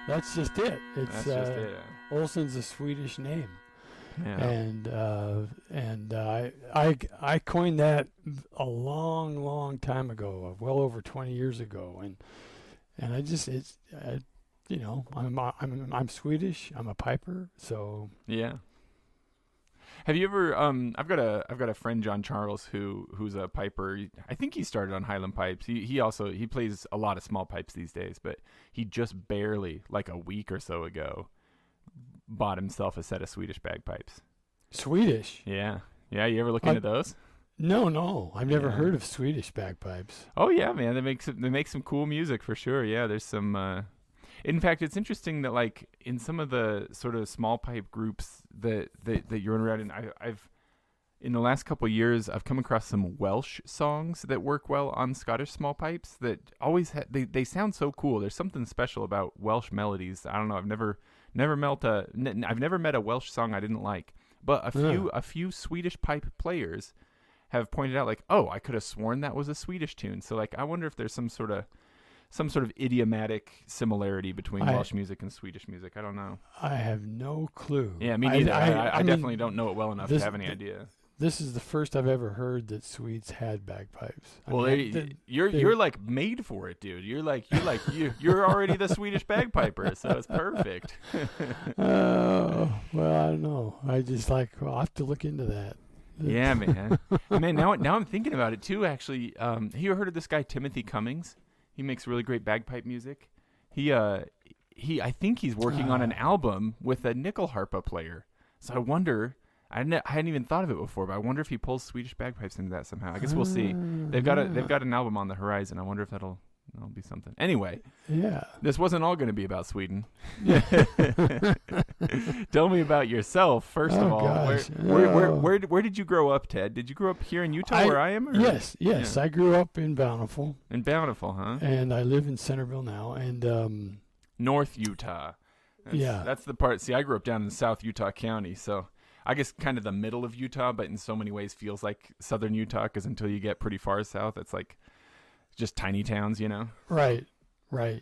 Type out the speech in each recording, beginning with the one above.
That's just it. That's just it. Olsen's a Swedish name. Yeah. And I coined that a long time ago, well over 20 years ago, and I'm Swedish. I'm a piper, so Yeah. Have you ever? I've got a friend, John Charles, who's a piper. I think he started on highland pipes. He plays a lot of small pipes these days, but he just barely, like a week or so ago, bought himself a set of Swedish bagpipes. Swedish? Yeah. Yeah, you ever look into those? No. I've never heard of Swedish bagpipes. Oh yeah, man. They make some cool music for sure. Yeah, there's some in fact, it's interesting that like in some of the sort of small pipe groups that you're around in, I've in the last couple of years I've come across some Welsh songs that work well on Scottish small pipes that always they sound so cool. There's something special about Welsh melodies. I don't know. I've never met a Welsh song I didn't like. But a few Swedish pipe players have pointed out like, oh, I could have sworn that was a Swedish tune. So like, I wonder if there's some sort of idiomatic similarity between Welsh music and Swedish music. I don't know. I have no clue. Yeah, me neither. I definitely don't know it well enough to have any idea. This is the first I've ever heard that Swedes had bagpipes. You're like made for it, dude. You're already the Swedish bagpiper, so it's perfect. Oh, well, I don't know. I'll have to look into that. Yeah, man. Man, now I'm thinking about it too. Actually, you heard of this guy Timothy Cummings? He makes really great bagpipe music. I think he's working on an album with a nickel harpa player. So I wonder. I hadn't even thought of it before, but I wonder if he pulls Swedish bagpipes into that somehow. I guess we'll see. They've got an album on the horizon. I wonder if that'll be something. Anyway, yeah, this wasn't all going to be about Sweden. Tell me about yourself first of all. Gosh. Where did you grow up, Ted? Did you grow up here in Utah where I am? Or? Yes. Yeah. I grew up in Bountiful. In Bountiful, huh? And I live in Centerville now, and North Utah. That's the part. See, I grew up down in South Utah County, so. I guess kind of the middle of Utah, but in so many ways feels like southern Utah because until you get pretty far south, it's like just tiny towns, you know? Right,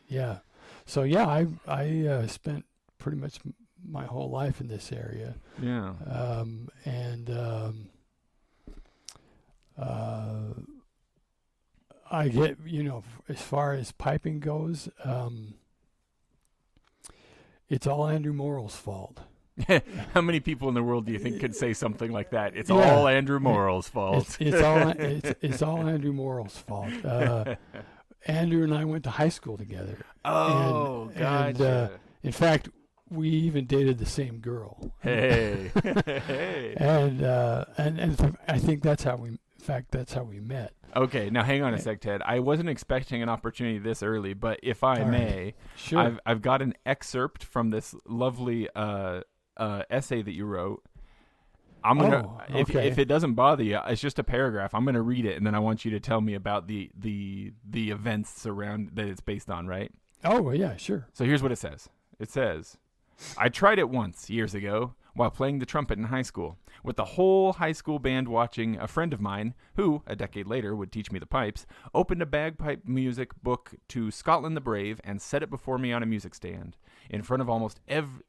yeah. So, yeah, I spent pretty much my whole life in this area. Yeah. I get, as far as piping goes, it's all Andrew Morrill's fault. How many people in the world do you think could say something like that? It's all Andrew Morrill's fault. It's all Andrew Morrill's fault. Andrew and I went to high school together. Oh, gotcha. And, in fact, we even dated the same girl. Hey. And I think that's how we met. Okay, now hang on a sec, Ted. I wasn't expecting an opportunity this early, but if I may, sure. I've got an excerpt from this lovely essay that you wrote. I'm gonna, if it doesn't bother you, it's just a paragraph. I'm gonna read it, and then I want you to tell me about the events around that it's based on. Right? Oh yeah, sure. So here's what it says. It says, I tried it once years ago while playing the trumpet in high school. With the whole high school band watching, a friend of mine, who, a decade later, would teach me the pipes, opened a bagpipe music book to Scotland the Brave and set it before me on a music stand. In front of almost every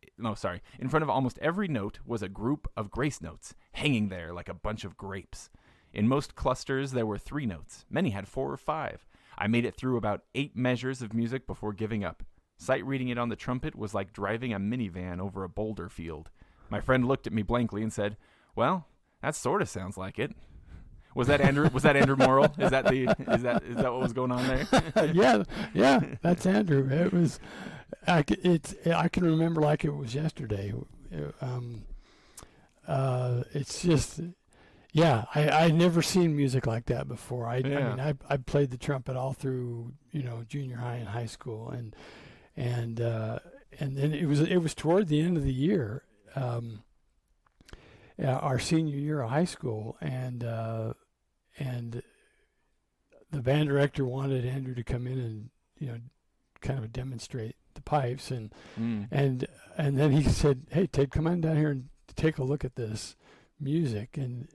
note was a group of grace notes, hanging there like a bunch of grapes. In most clusters, there were 3 notes. Many had 4 or 5. I made it through about 8 measures of music before giving up. Sight reading it on the trumpet was like driving a minivan over a boulder field. My friend looked at me blankly and said, "Well, that sort of sounds like it." Was that Andrew? Was that Andrew Morrill? Is that what was going on there? yeah, that's Andrew. It was. I can remember like it was yesterday. It's just. Yeah, I'd never seen music like that before. I mean, I played the trumpet all through junior high and high school, and then it was toward the end of the year. Our senior year of high school, and the band director wanted Andrew to come in and kind of demonstrate the pipes, and then he said, "Hey Ted, come on down here and take a look at this music." And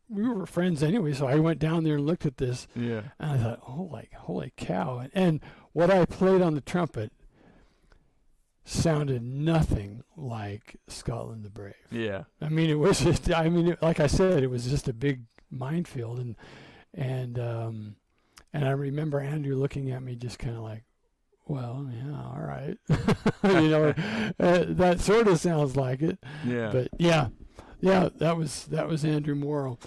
we were friends anyway, so I went down there and looked at this, Yeah. and I thought, holy cow! And what I played on the trumpet sounded nothing like Scotland the Brave. Yeah. I mean, it was just, like I said, it was just a big minefield, and I remember Andrew looking at me just kind of like, well, yeah, all right, that sort of sounds like it. Yeah. But yeah, that was Andrew Morrow.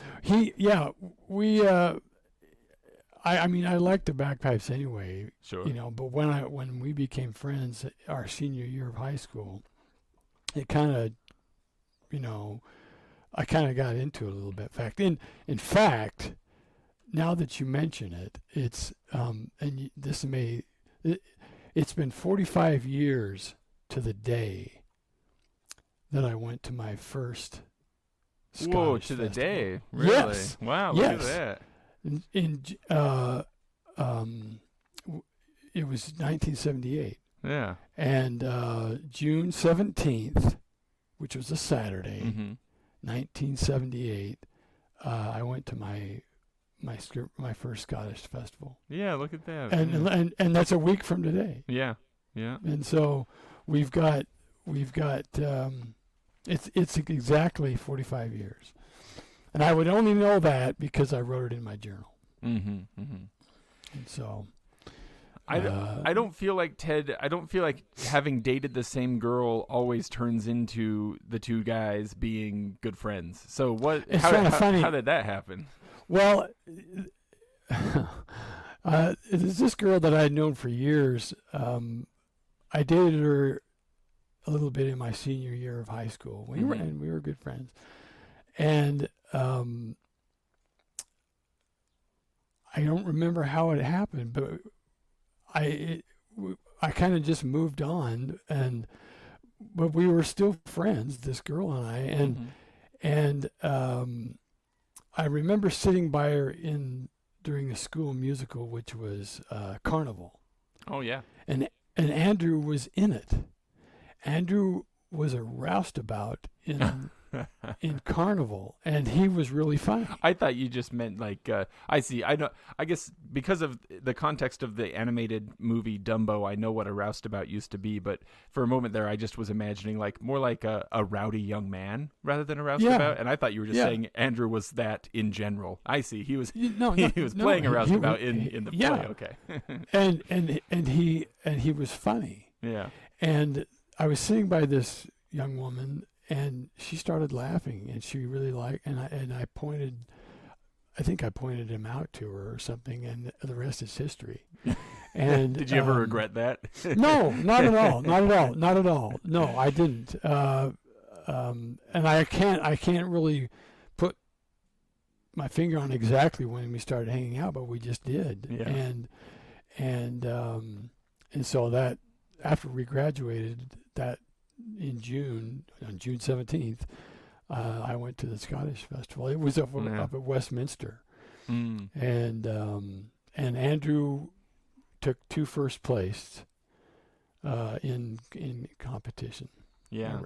I liked the bagpipes anyway. Sure. But when we became friends our senior year of high school, it kind of, I kind of got into it a little bit. In fact, now that you mention it, it's it's been 45 years to the day that I went to my first Scottish Whoa, to festival. the day. Really? Yes. Wow, Yes. look at that. It was 1978, Yeah. and June 17th, which was a Saturday, Mm-hmm. 1978, I went to my first Scottish festival, Yeah, look at that. and that's a week from today. Yeah. Yeah. And so we've got it's exactly 45 years, and I would only know that because I wrote it in my journal. Mm-hmm. Mm-hmm. And so I don't feel like Ted. I don't feel like having dated the same girl always turns into the two guys being good friends. So what? It's kinda funny. How did that happen? Well, there's this girl that I had known for years. I dated her a little bit in my senior year of high school. We were good friends, and I don't remember how it happened, but I kind of just moved on, but we were still friends, this girl and I, and I remember sitting by her during a school musical, which was Carnival. Oh yeah. And Andrew was in it. Andrew was a roustabout in Carnival, and he was really funny. I thought you just meant like I see. I know. I guess because of the context of the animated movie Dumbo, I know what a roustabout used to be. But for a moment there, I just was imagining more like a rowdy young man rather than a roustabout. And I thought you were just saying Andrew was that in general. I see. He was he was playing a roustabout in the play. Okay. and he was funny. Yeah. And I was sitting by this young woman, and she started laughing, and she really liked, and I think I pointed him out to her or something, and the rest is history. And did you ever regret that? No, not at all, not at all. No, I didn't. And I can't really put my finger on exactly when we started hanging out, but we just did. Yeah. And so that after we graduated, that in June, on June 17th, I went to the Scottish Festival. It was up at Westminster. And Andrew took 2 first place in competition. Yeah.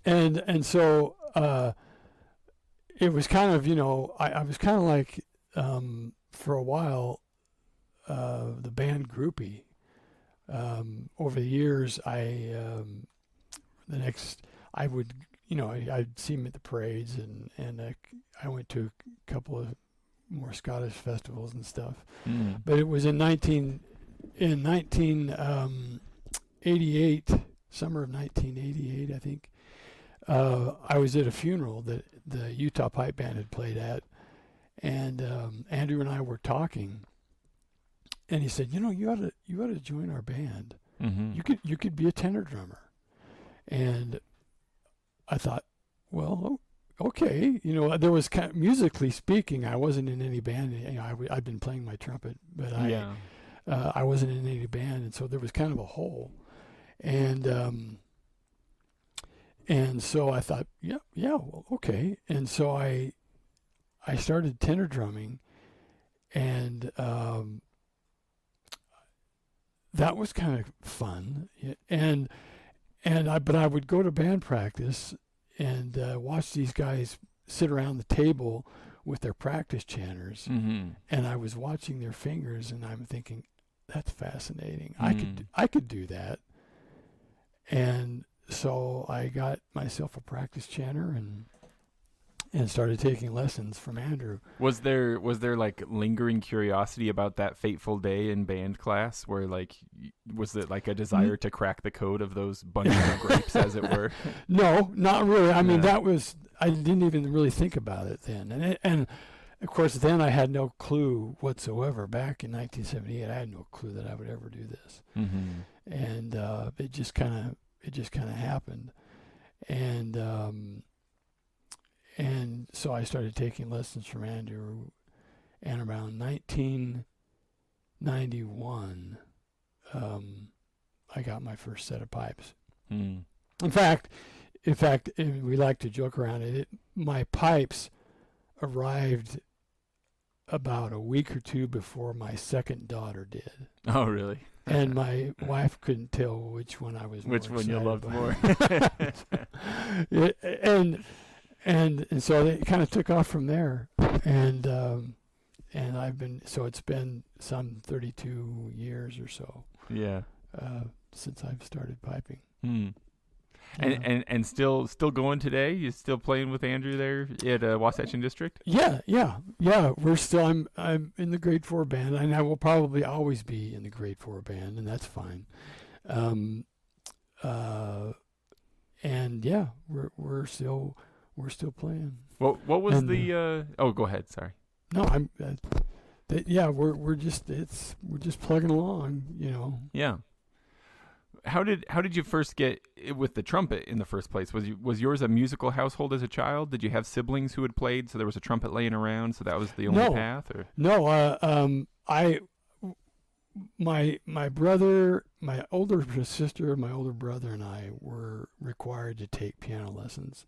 And so it was kind of, I was kind of like, for a while, the band groupie. Over the years, I'd see him at the parades, and I went to a couple of more Scottish festivals and stuff. But it was in 1988, summer of 1988, I think. I was at a funeral that the Utah Pipe Band had played at, and Andrew and I were talking. And he said, you ought to join our band. Mm-hmm. You could be a tenor drummer. And I thought, well, okay. There was kind of, musically speaking, I wasn't in any band. I'd been playing my trumpet, but I wasn't in any band, and so there was kind of a hole. And so I thought, well, okay. And so I started tenor drumming, and that was kind of fun, but I would go to band practice and watch these guys sit around the table with their practice chanters, Mm-hmm. and I was watching their fingers, and I'm thinking, that's fascinating. Mm. I could do that. And so I got myself a practice chanter and started taking lessons from Andrew. Was there like lingering curiosity about that fateful day in band class where like was it like a desire to crack the code of those bunches of grapes, as it were? No, not really. I mean, Yeah. I didn't even really think about it then. And of course, then I had no clue whatsoever. Back in 1978, I had no clue that I would ever do this. Mm-hmm. And it just kind of happened. And so I started taking lessons from Andrew, and around 1991, I got my first set of pipes. Mm. In fact, we like to joke around it. My pipes arrived about a week or two before my second daughter did. Oh, really? And my wife couldn't tell which one I was Which more one you excited loved by. more? And so it kind of took off from there. And it's been some 32 years or so Yeah. since I've started piping. Mm. Yeah. And still going today? You still playing with Andrew there at Wasatch District? Yeah. We're still. I'm in the grade 4 band, and I will probably always be in the grade 4 band, and that's fine. And yeah, we're still playing. What was And, the? Oh, go ahead. Sorry. No, I'm. We're just plugging along, you know. Yeah. How did you first get with the trumpet in the first place? Was yours a musical household as a child? Did you have siblings who had played, so there was a trumpet laying around, so that was the only path? Or No, my brother, my older sister, my older brother, and I were required to take piano lessons.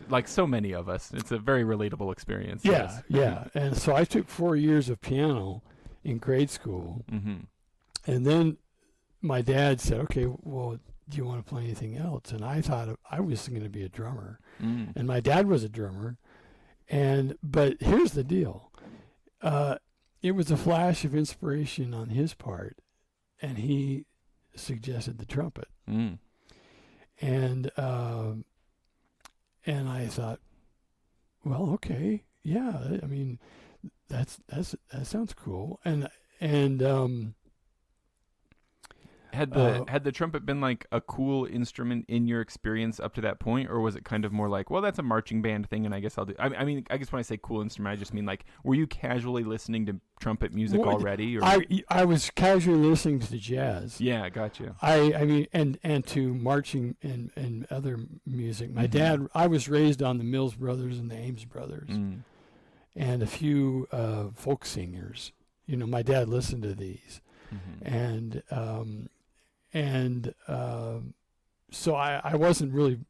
like so many of us, it's a very relatable experience. Yeah, yes. yeah. And so I took 4 years of piano in grade school, Mm-hmm. and then my dad said, "Okay, well, do you want to play anything else?" And I thought I was going to be a drummer, and my dad was a drummer, but here's the deal. It was a flash of inspiration on his part, and he suggested the trumpet. Mm. And I thought, well, okay, yeah. I mean, that sounds cool. And Had the trumpet been like a cool instrument in your experience up to that point, or was it kind of more like, well, that's a marching band thing, and I guess I'll do. I mean, I guess when I say cool instrument, I just mean like, were you casually listening to trumpet music already? Or? I was casually listening to jazz. Yeah, gotcha. I mean, and to marching and other music. My dad, I was raised on the Mills Brothers and the Ames Brothers, and a few folk singers. You know, my dad listened to these, and so I wasn't really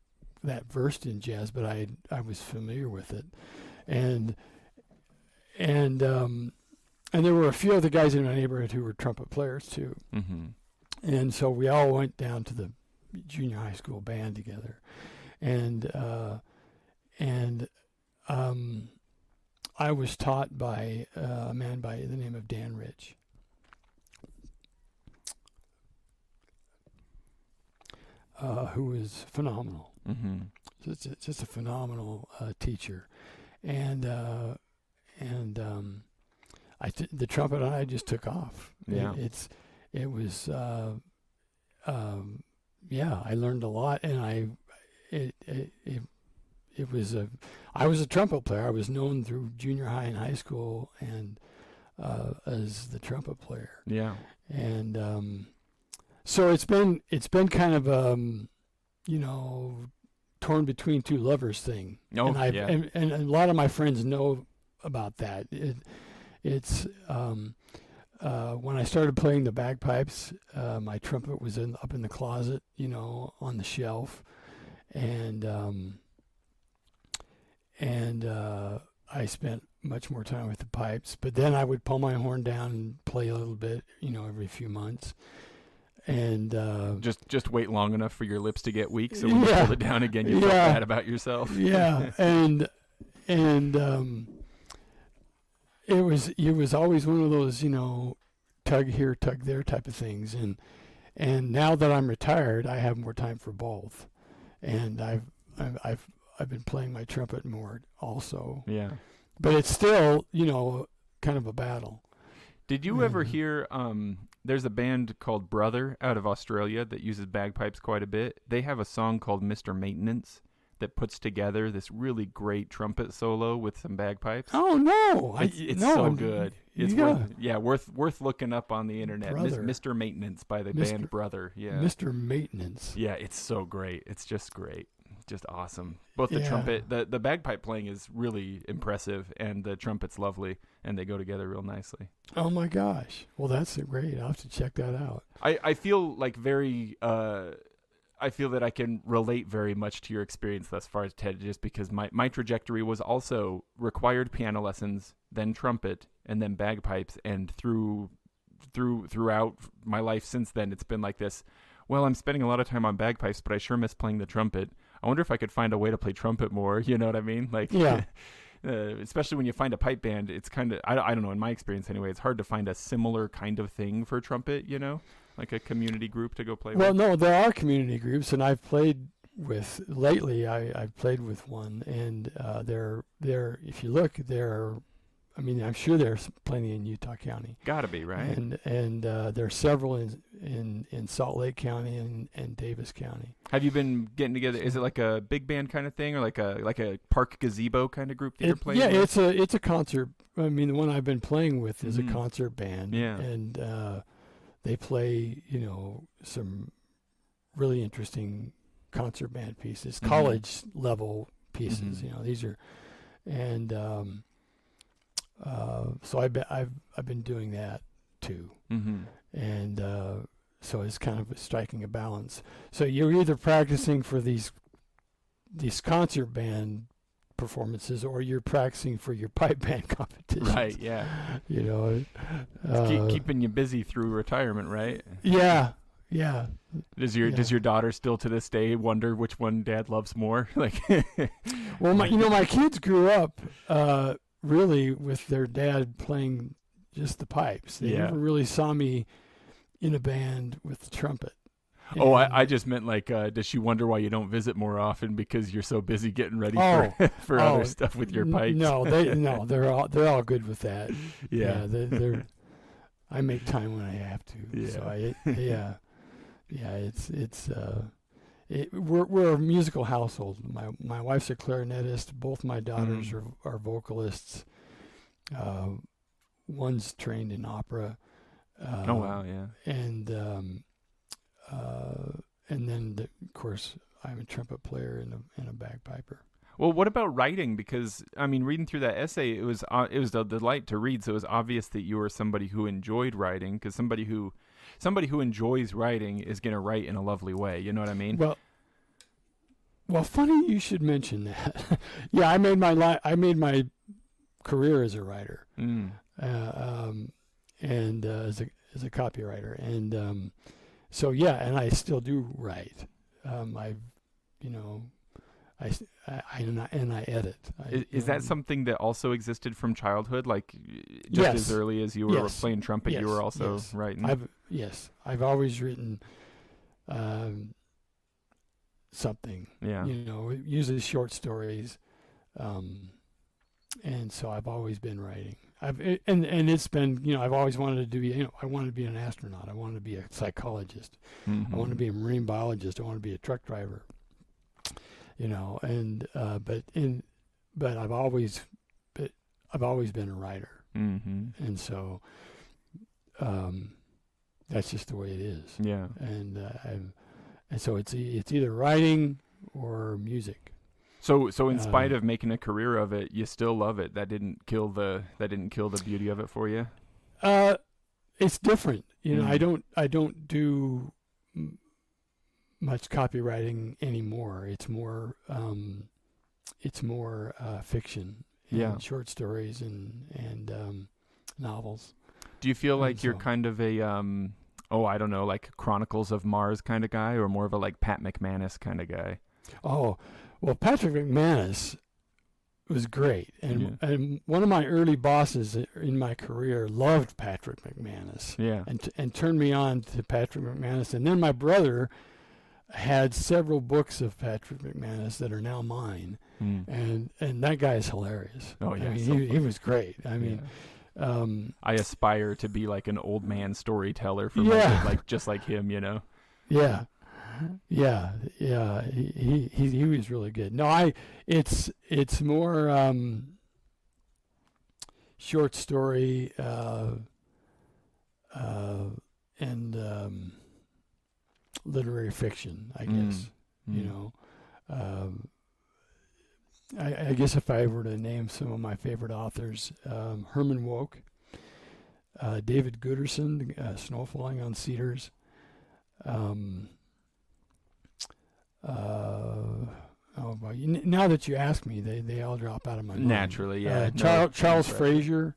that versed in jazz, but I was familiar with it, and there were a few other guys in my neighborhood who were trumpet players too, and so we all went down to the junior high school band together, and I was taught by a man by the name of Dan Rich. Who is phenomenal. Just a phenomenal teacher, and the trumpet and I just took off. Yeah, it was I learned a lot, and I was a trumpet player. I was known through junior high and high school, and as the trumpet player. Yeah, and so it's been kind of torn between two lovers thing. Oh, and and a lot of my friends know about that. It's when I started playing the bagpipes, my trumpet was up in the closet, on the shelf, and I spent much more time with the pipes. But then I would pull my horn down and play a little bit, every few months. And just wait long enough for your lips to get weak, so when you pulled it down again, you felt bad about yourself. Yeah, and and it was always one of those, tug here, tug there type of things. And now that I'm retired, I have more time for both. And I've been playing my trumpet more also. Yeah. But it's still, kind of a battle. Did you ever hear, there's a band called Brother out of Australia that uses bagpipes quite a bit. They have a song called Mr. Maintenance that puts together this really great trumpet solo with some bagpipes. Oh, no. It's so good. It's worth looking up on the internet. Mr. Maintenance by the band Brother. Yeah. Mr. Maintenance. Yeah, it's so great. It's just great. Just awesome. Both the trumpet, the bagpipe playing is really impressive, and the trumpet's lovely, and they go together real nicely. Oh my gosh! Well, that's great. I'll have to check that out. I feel like I feel that I can relate very much to your experience thus far, Ted, just because my trajectory was also required piano lessons, then trumpet, and then bagpipes, and throughout my life since then, it's been like this. Well, I'm spending a lot of time on bagpipes, but I sure miss playing the trumpet. I wonder if I could find a way to play trumpet more. You know what I mean? Like, yeah. Especially when you find a pipe band, it's kind of, I don't know, in my experience anyway, it's hard to find a similar kind of thing for trumpet, like a community group to go play with. Well, no, there are community groups, and I've played with, lately, I've played with one, and they're if you look, I'm sure there's plenty in Utah County. Gotta be, right? And there are several in Salt Lake County and Davis County. Have you been getting together? Is it like a big band kind of thing, or like a park gazebo kind of group that you're playing? Yeah, with? it's a concert. I mean, the one I've been playing with is a concert band. Yeah, and they play some really interesting concert band pieces, college level pieces. These are, and so I've been doing that too, and so it's kind of striking a balance. So you're either practicing for these concert band performances, or you're practicing for your pipe band competitions. Right. Yeah. Keeping you busy through retirement, right? Yeah. Yeah. Does your daughter still to this day wonder which one Dad loves more? Like, well, my kids grew up really with their dad playing just the pipes. They never really saw me in a band with the trumpet. Oh, I just meant like, does she wonder why you don't visit more often because you're so busy getting ready for other stuff with your pipes? No, they're all good with that. Yeah, they're I make time when I have to. Yeah. So we're a musical household. My wife's a clarinetist. Both my daughters are vocalists. One's trained in opera. Oh wow, yeah. And then of course I'm a trumpet player and a bagpiper. Well, what about writing? Because reading through that essay, it was a delight to read. So it was obvious that you were somebody who enjoyed writing. Because somebody who enjoys writing is going to write in a lovely way. You know what I mean? Well, funny you should mention that. Yeah, I made my career as a writer, and as a copywriter, and so yeah, and I still do write. I edit. Is that something that also existed from childhood? Like just as early as you were playing trumpet, you were also writing? I've always written something. Yeah. Usually short stories. And so I've always been writing. And it's been, I've always wanted to be, I wanted to be an astronaut. I wanted to be a psychologist. I wanted to be a marine biologist. I wanted to be a truck driver. But I've always been a writer. And so that's just the way it is. Yeah. And so it's either writing or music. So in spite of making a career of it, you still love it. That didn't kill the beauty of it for you. It's different. I don't do much copywriting anymore. It's more fiction. And short stories and novels. Do you feel like you're kind of a I don't know, like Chronicles of Mars kind of guy, or more of a like Pat McManus kind of guy? Oh, well, Patrick McManus was great. And one of my early bosses in my career loved Patrick McManus. Yeah. And turned me on to Patrick McManus. And then my brother had several books of Patrick McManus that are now mine. And that guy is hilarious. Oh yeah. I mean, he was great. I mean, I aspire to be like an old man storyteller for just like him, you know. Yeah. He was really good. No, it's more short story and literary fiction, I guess. You know, I guess if I were to name some of my favorite authors, Herman Wouk, David Gooderson, Snow Falling on Cedars. Now that you ask me, they all drop out of my mind. Naturally, yeah. Charles Frazier,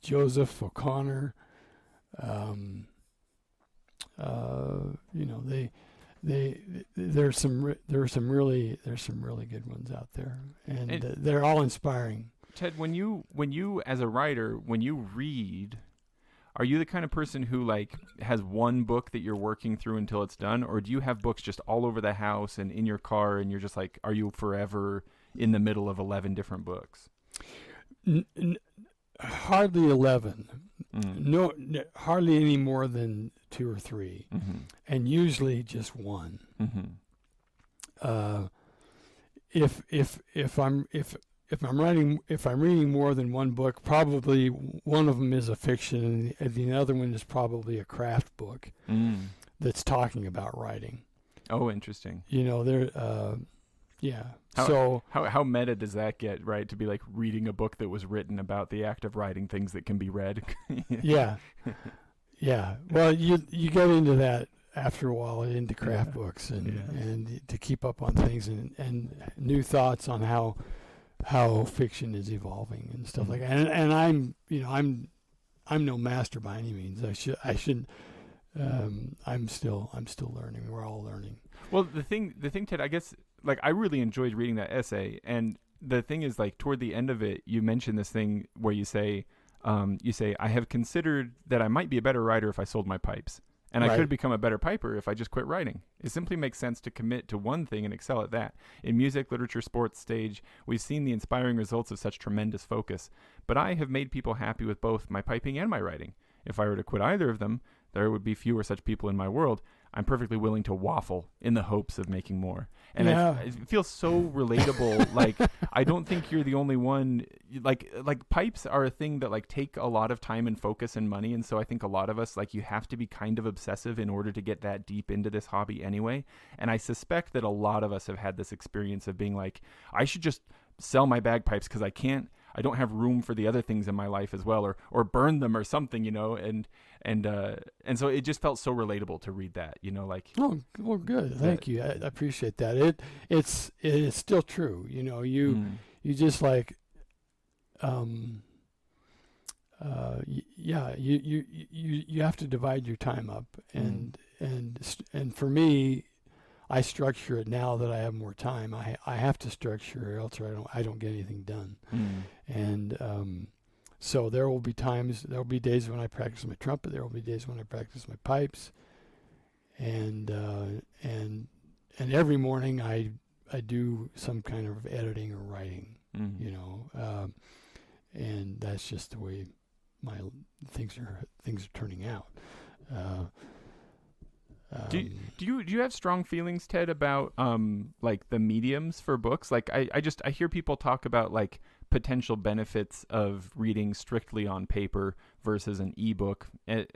Joseph O'Connor. You know, there's some really good ones out there, and they're all inspiring. Ted, when you as a writer, when you read, are you the kind of person who like has one book that you're working through until it's done, or do you have books just all over the house and in your car, and you're just like, are you forever in the middle of 11 different books? Hardly 11. No, hardly any more than 2 or 3, and usually just one. If I'm reading more than one book, probably one of them is a fiction, and the other one is probably a craft book that's talking about writing. Oh, interesting. You know, yeah. How meta does that get, right? To be like reading a book that was written about the act of writing things that can be read. Yeah. Well, you get into that after a while, into craft books and to keep up on things and new thoughts on how fiction is evolving and stuff like that. And I'm no master by any means. I shouldn't. I'm still learning. We're all learning. Well, the thing, Ted, I guess, like, I really enjoyed reading that essay, and the thing is, like, toward the end of it, you mention this thing where you say, I have considered that I might be a better writer if I sold my pipes, and I could become a better piper if I just quit writing. It simply makes sense to commit to one thing and excel at that. In music, literature, sports, stage, we've seen the inspiring results of such tremendous focus, but I have made people happy with both my piping and my writing. If I were to quit either of them, there would be fewer such people in my world. I'm perfectly willing to waffle in the hopes of making more. And it feels so relatable. Like, I don't think you're the only one. Like pipes are a thing that like take a lot of time and focus and money. And so I think a lot of us, like, you have to be kind of obsessive in order to get that deep into this hobby anyway. And I suspect that a lot of us have had this experience of being like, I should just sell my bagpipes because I don't have room for the other things in my life as well, or burn them or something, you know, and so it just felt so relatable to read that, you know, like. Oh, well, good. Thank you. I appreciate that. It is still true. You know, you just like, you have to divide your time up, and for me, I structure it now that I have more time. I have to structure, or else I don't get anything done. And so there will be days when I practice my trumpet. There will be days when I practice my pipes. And every morning I do some kind of editing or writing. You know, and that's just the way my things are turning out. Do you have strong feelings, Ted, about like the mediums for books? Like I hear people talk about like potential benefits of reading strictly on paper versus an ebook, and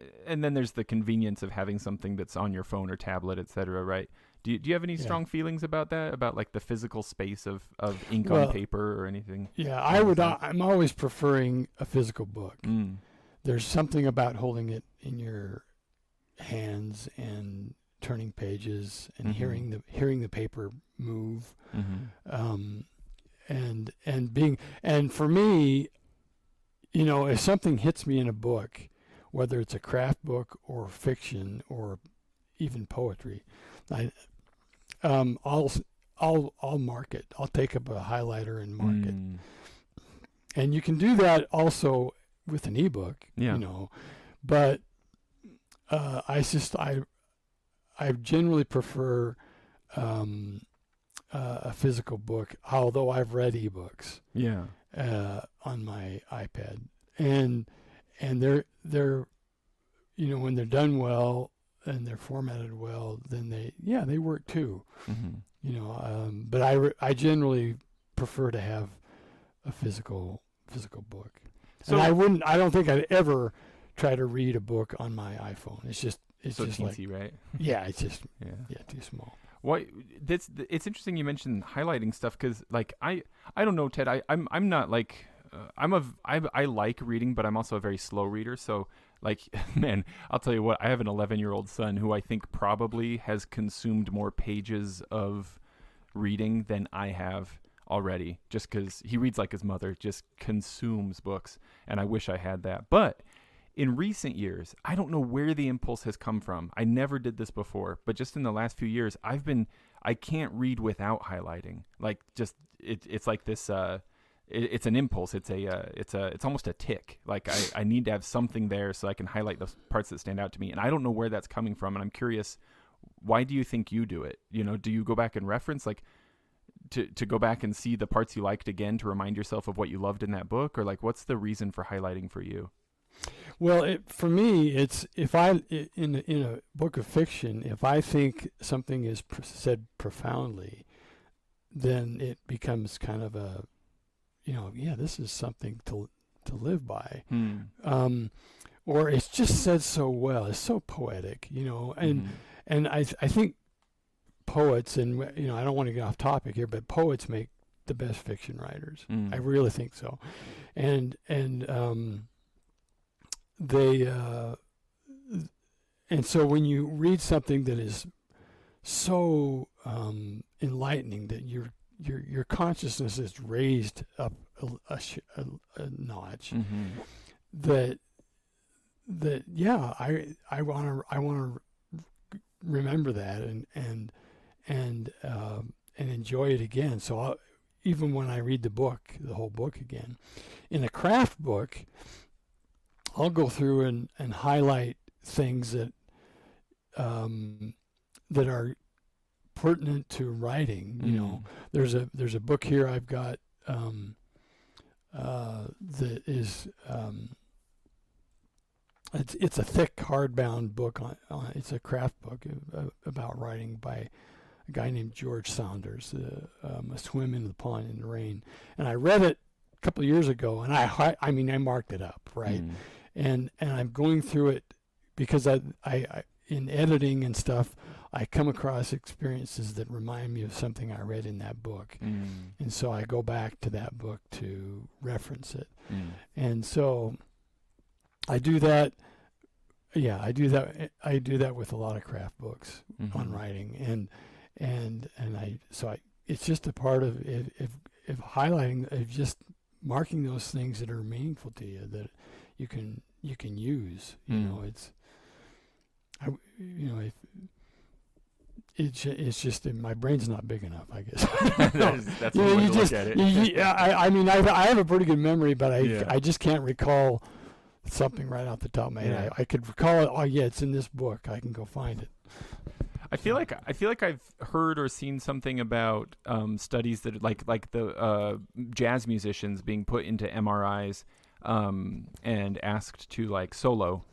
then there's the convenience of having something that's on your phone or tablet, etc. Right? Do you have any strong feelings about that? About like the physical space of ink on paper or anything? Yeah, I'm always preferring a physical book. There's something about holding it in your hands and turning pages and hearing the paper move, and for me, you know, if something hits me in a book, whether it's a craft book or fiction or even poetry, I'll mark it. I'll take up a highlighter and mark it. And you can do that also with an ebook, Yeah. But I generally prefer a physical book, although I've read ebooks. Yeah. On my iPad, and they're when they're done well and they're formatted well, then they work too. But I generally prefer to have a physical book. So and I don't think I'd ever try to read a book on my iPhone. It's just teensy, right? Yeah, it's just too small. Well, it's interesting you mentioned highlighting stuff, because like I don't know, Ted. I'm not like I like reading, but I'm also a very slow reader. So like, man, I'll tell you what, I have an 11-year-old son who I think probably has consumed more pages of reading than I have already, just because he reads like his mother, just consumes books, and I wish I had that. But in recent years, I don't know where the impulse has come from. I never did this before, but just in the last few years, I can't read without highlighting. Like, just it's like this. It's an impulse. It's almost a tick. Like I need to have something there so I can highlight those parts that stand out to me. And I don't know where that's coming from. And I'm curious, why do you think you do it? Do you go back and reference, like, to go back and see the parts you liked again to remind yourself of what you loved in that book, or like, what's the reason for highlighting for you? Well, for me, it's if I in a book of fiction, if I think something is said profoundly, then it becomes kind of a, this is something to live by, or it's just said so well, it's so poetic, and I think poets, and I don't want to get off topic here, but poets make the best fiction writers. I really think so, and so when you read something that is so enlightening, that your consciousness is raised up a notch, that I want to remember that and enjoy it again. So even when I read the whole book again, in a craft book, I'll go through and highlight things that are pertinent to writing. There's a book here I've got that is it's a thick hardbound book on it's a craft book about writing by a guy named George Saunders, A Swim in the Pond in the Rain, and I read it a couple of years ago, and I marked it up, right. And I'm going through it because I in editing and stuff, I come across experiences that remind me of something I read in that book. And so I go back to that book to reference it. And so I do that. Yeah, I do that. I do that with a lot of craft books on writing. And it's just a part of if highlighting, if just marking those things that are meaningful to you, that you can use. It's just that my brain's not big enough, I guess. That's one way to look at it. I have a pretty good memory, but I just can't recall something right off the top of my head. I could recall it. Oh yeah, it's in this book. I can go find it. I feel like I've heard or seen something about studies that like the jazz musicians being put into MRIs and asked to like solo,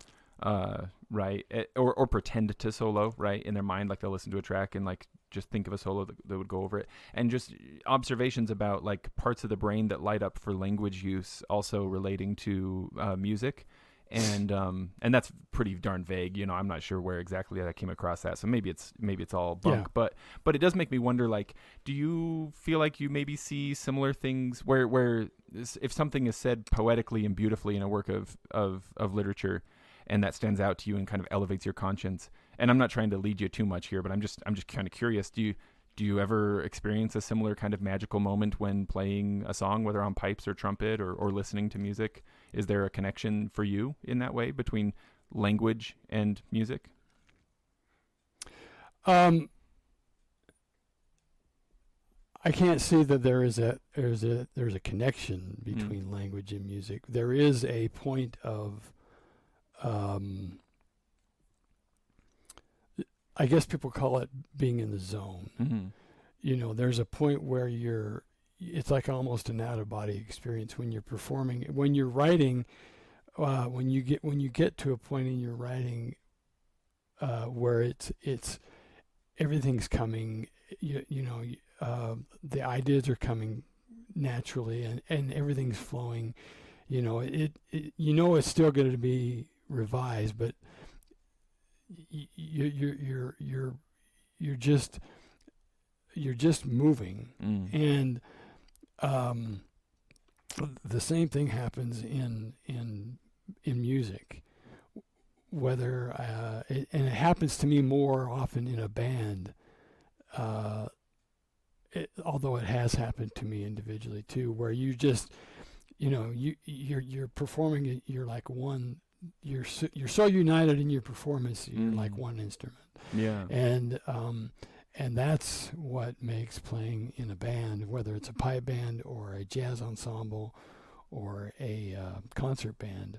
right, or pretend to solo, right, in their mind. Like they'll listen to a track and like just think of a solo that would go over it, and just observations about like parts of the brain that light up for language use, also relating to music. And that's pretty darn vague, I'm not sure where exactly I came across that. So maybe it's all bunk, but it does make me wonder, like, do you feel like you maybe see similar things where if something is said poetically and beautifully in a work of literature, and that stands out to you and kind of elevates your conscience? And I'm not trying to lead you too much here, but I'm just kind of curious. Do you ever experience a similar kind of magical moment when playing a song, whether on pipes or trumpet or listening to music? Is there a connection for you in that way between language and music? I can't see that there's a connection between language and music. There is a point of, I guess people call it being in the zone. Mm-hmm. You know, there's a point where it's like almost an out of body experience when you're performing. When you're writing, when you get to a point in your writing where it's everything's coming, the ideas are coming naturally, and everything's flowing. You know, it's still going to be revised, but you're just moving. And the same thing happens in music, whether and it happens to me more often in a band, although it has happened to me individually too, where you just, you're performing it, you're like one, you're so united in your performance, you're like one instrument. Yeah. And that's what makes playing in a band, whether it's a pipe band or a jazz ensemble or a concert band,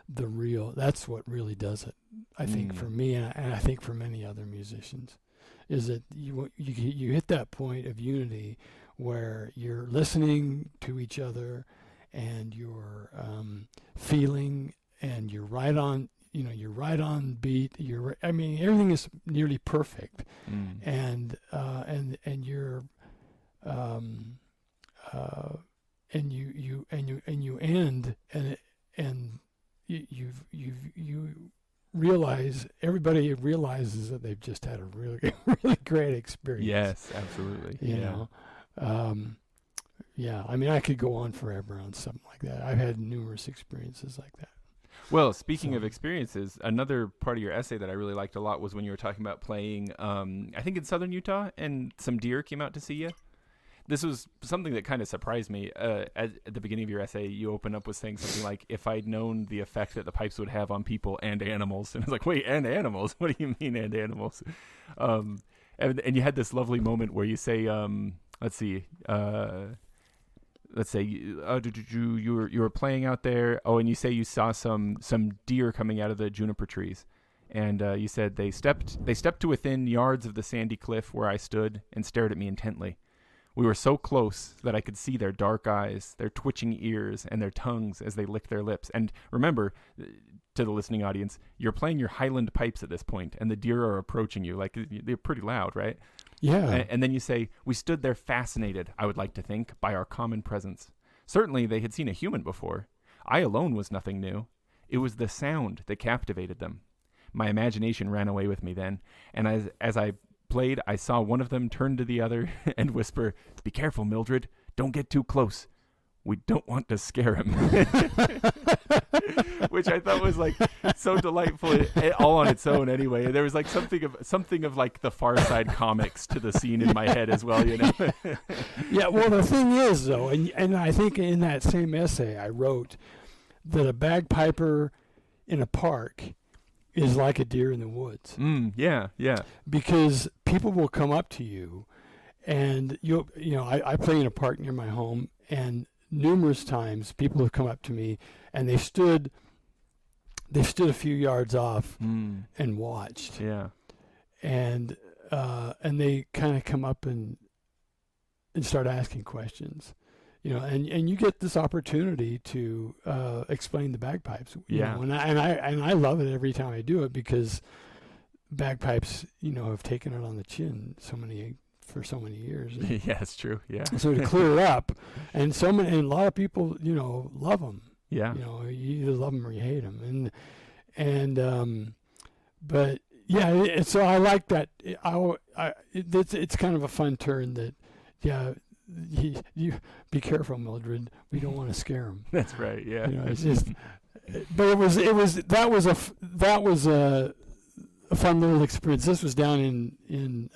that's what really does it, I think, for me, and I think for many other musicians, is that you hit that point of unity where you're listening to each other and you're feeling, and you're right on beat. Everything is nearly perfect, and you're and you end, and you realize, everybody realizes that they've just had a really really great experience. Yes, absolutely. You know. Yeah, I mean, I could go on forever on something like that. I've had numerous experiences like that. Well, speaking of experiences, another part of your essay that I really liked a lot was when you were talking about playing, I think in southern Utah, and some deer came out to see you. This was something that kind of surprised me. At the beginning of your essay, you open up with saying something like, if I'd known the effect that the pipes would have on people and animals. And I was like, wait, and animals? What do you mean, and animals? And you had this lovely moment where you say, let's say you were playing out there. Oh, and you say you saw some deer coming out of the juniper trees, and you said they stepped to within yards of the sandy cliff where I stood and stared at me intently. We were so close that I could see their dark eyes, their twitching ears, and their tongues as they licked their lips. And remember, to the listening audience, you're playing your highland pipes at this point, and the deer are approaching you. Like, they're pretty loud, right? Yeah. And then you say, we stood there fascinated, I would like to think, by our common presence. Certainly they had seen a human before. I alone was nothing new. It was the sound that captivated them. My imagination ran away with me then, and as I played, I saw one of them turn to the other and whisper, "Be careful, Mildred. Don't get too close. We don't want to scare him." Which I thought was like so delightful, all on its own anyway. There was like something of like the Far Side comics to the scene in my head as well, you know. Yeah, well, the thing is, though, and I think in that same essay I wrote that a bagpiper in a park is like a deer in the woods. Yeah. Because people will come up to you, and I play in a park near my home, and numerous times people have come up to me and they stood a few yards off and watched. Yeah. And they kind of come up and start asking questions, and you get this opportunity to explain the bagpipes. You know, and I love it every time I do it, because bagpipes, have taken it on the chin for so many years. Yeah, it's true. Yeah. So to clear it up, and a lot of people, love them. Yeah. You either love them or you hate them, but yeah. So I like that. It's kind of a fun turn that, yeah. You be careful, Mildred. We don't want to scare them. That's right. Yeah. It's just, but that was a fun little experience. This was down in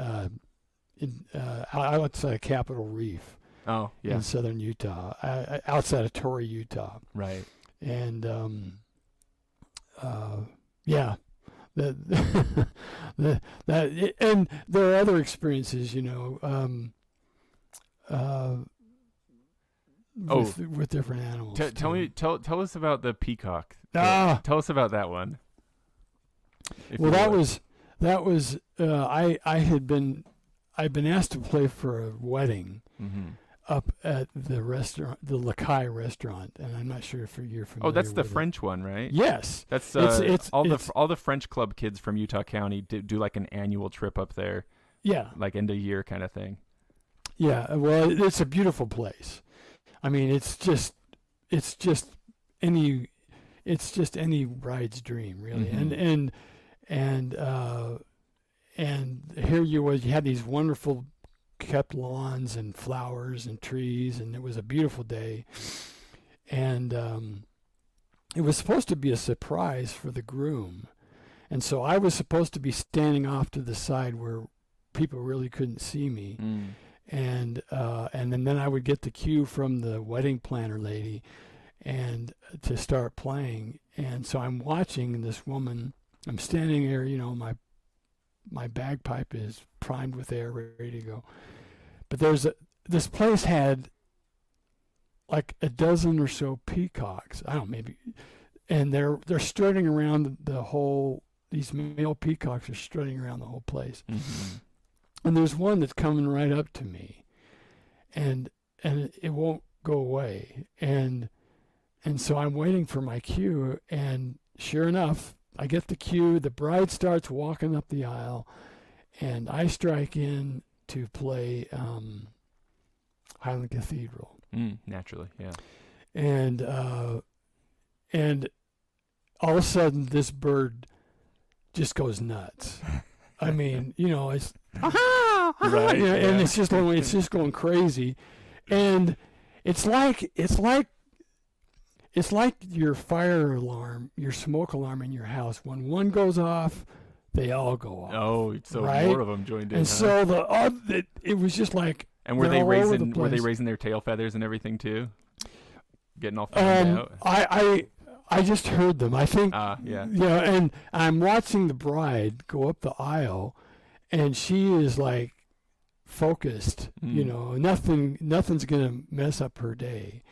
outside Capitol Reef. Oh, yeah. In southern Utah, outside of Torrey, Utah. Right. And yeah, and there are other experiences, with different animals. Tell us about the peacock. Tell us about that one. Well, that was I'd been asked to play for a wedding up at the restaurant, the Lakai restaurant, and I'm not sure if you're familiar. Oh, that's the with French one, right? Yes, that's all the French club kids from Utah County do like an annual trip up there. Yeah, like end of year kind of thing. Yeah, well, it's a beautiful place. I mean, it's just any bride's dream, really. And here you had these wonderful kept lawns and flowers and trees, and it was a beautiful day. And it was supposed to be a surprise for the groom, and so I was supposed to be standing off to the side where people really couldn't see me. And then I would get the cue from the wedding planner lady, and to start playing. And so I'm watching this woman. I'm standing there, my bagpipe is primed with air, ready to go. But this place had like a dozen or so peacocks. I don't know, maybe, and they're strutting around the whole. These male peacocks are strutting around the whole place. And there's one that's coming right up to me, and it won't go away. And so I'm waiting for my cue, and sure enough, I get the cue. The bride starts walking up the aisle, and I strike in to play Highland Cathedral. Naturally, yeah. And all of a sudden, this bird just goes nuts. I mean, it's right, and it's just going crazy, and it's like your fire alarm, your smoke alarm in your house. When one goes off, they all go off. Oh, so right? more of them joined in. And so it was just like. And were they raising their tail feathers and everything too? Getting all fanned out. I just heard them. I think. Yeah. And I'm watching the bride go up the aisle, and she is like focused. Nothing's gonna mess up her day.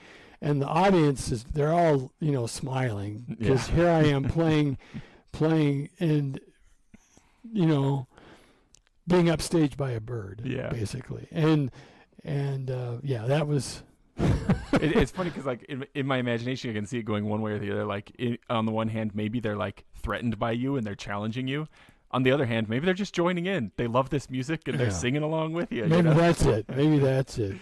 And the audience they're all, smiling because here I am playing and, being upstaged by a bird, basically. And that was. It's funny because like in my imagination, I can see it going one way or the other. Like on the one hand, maybe they're like threatened by you and they're challenging you. On the other hand, maybe they're just joining in. They love this music and they're singing along with you. Maybe that's it. Maybe that's it.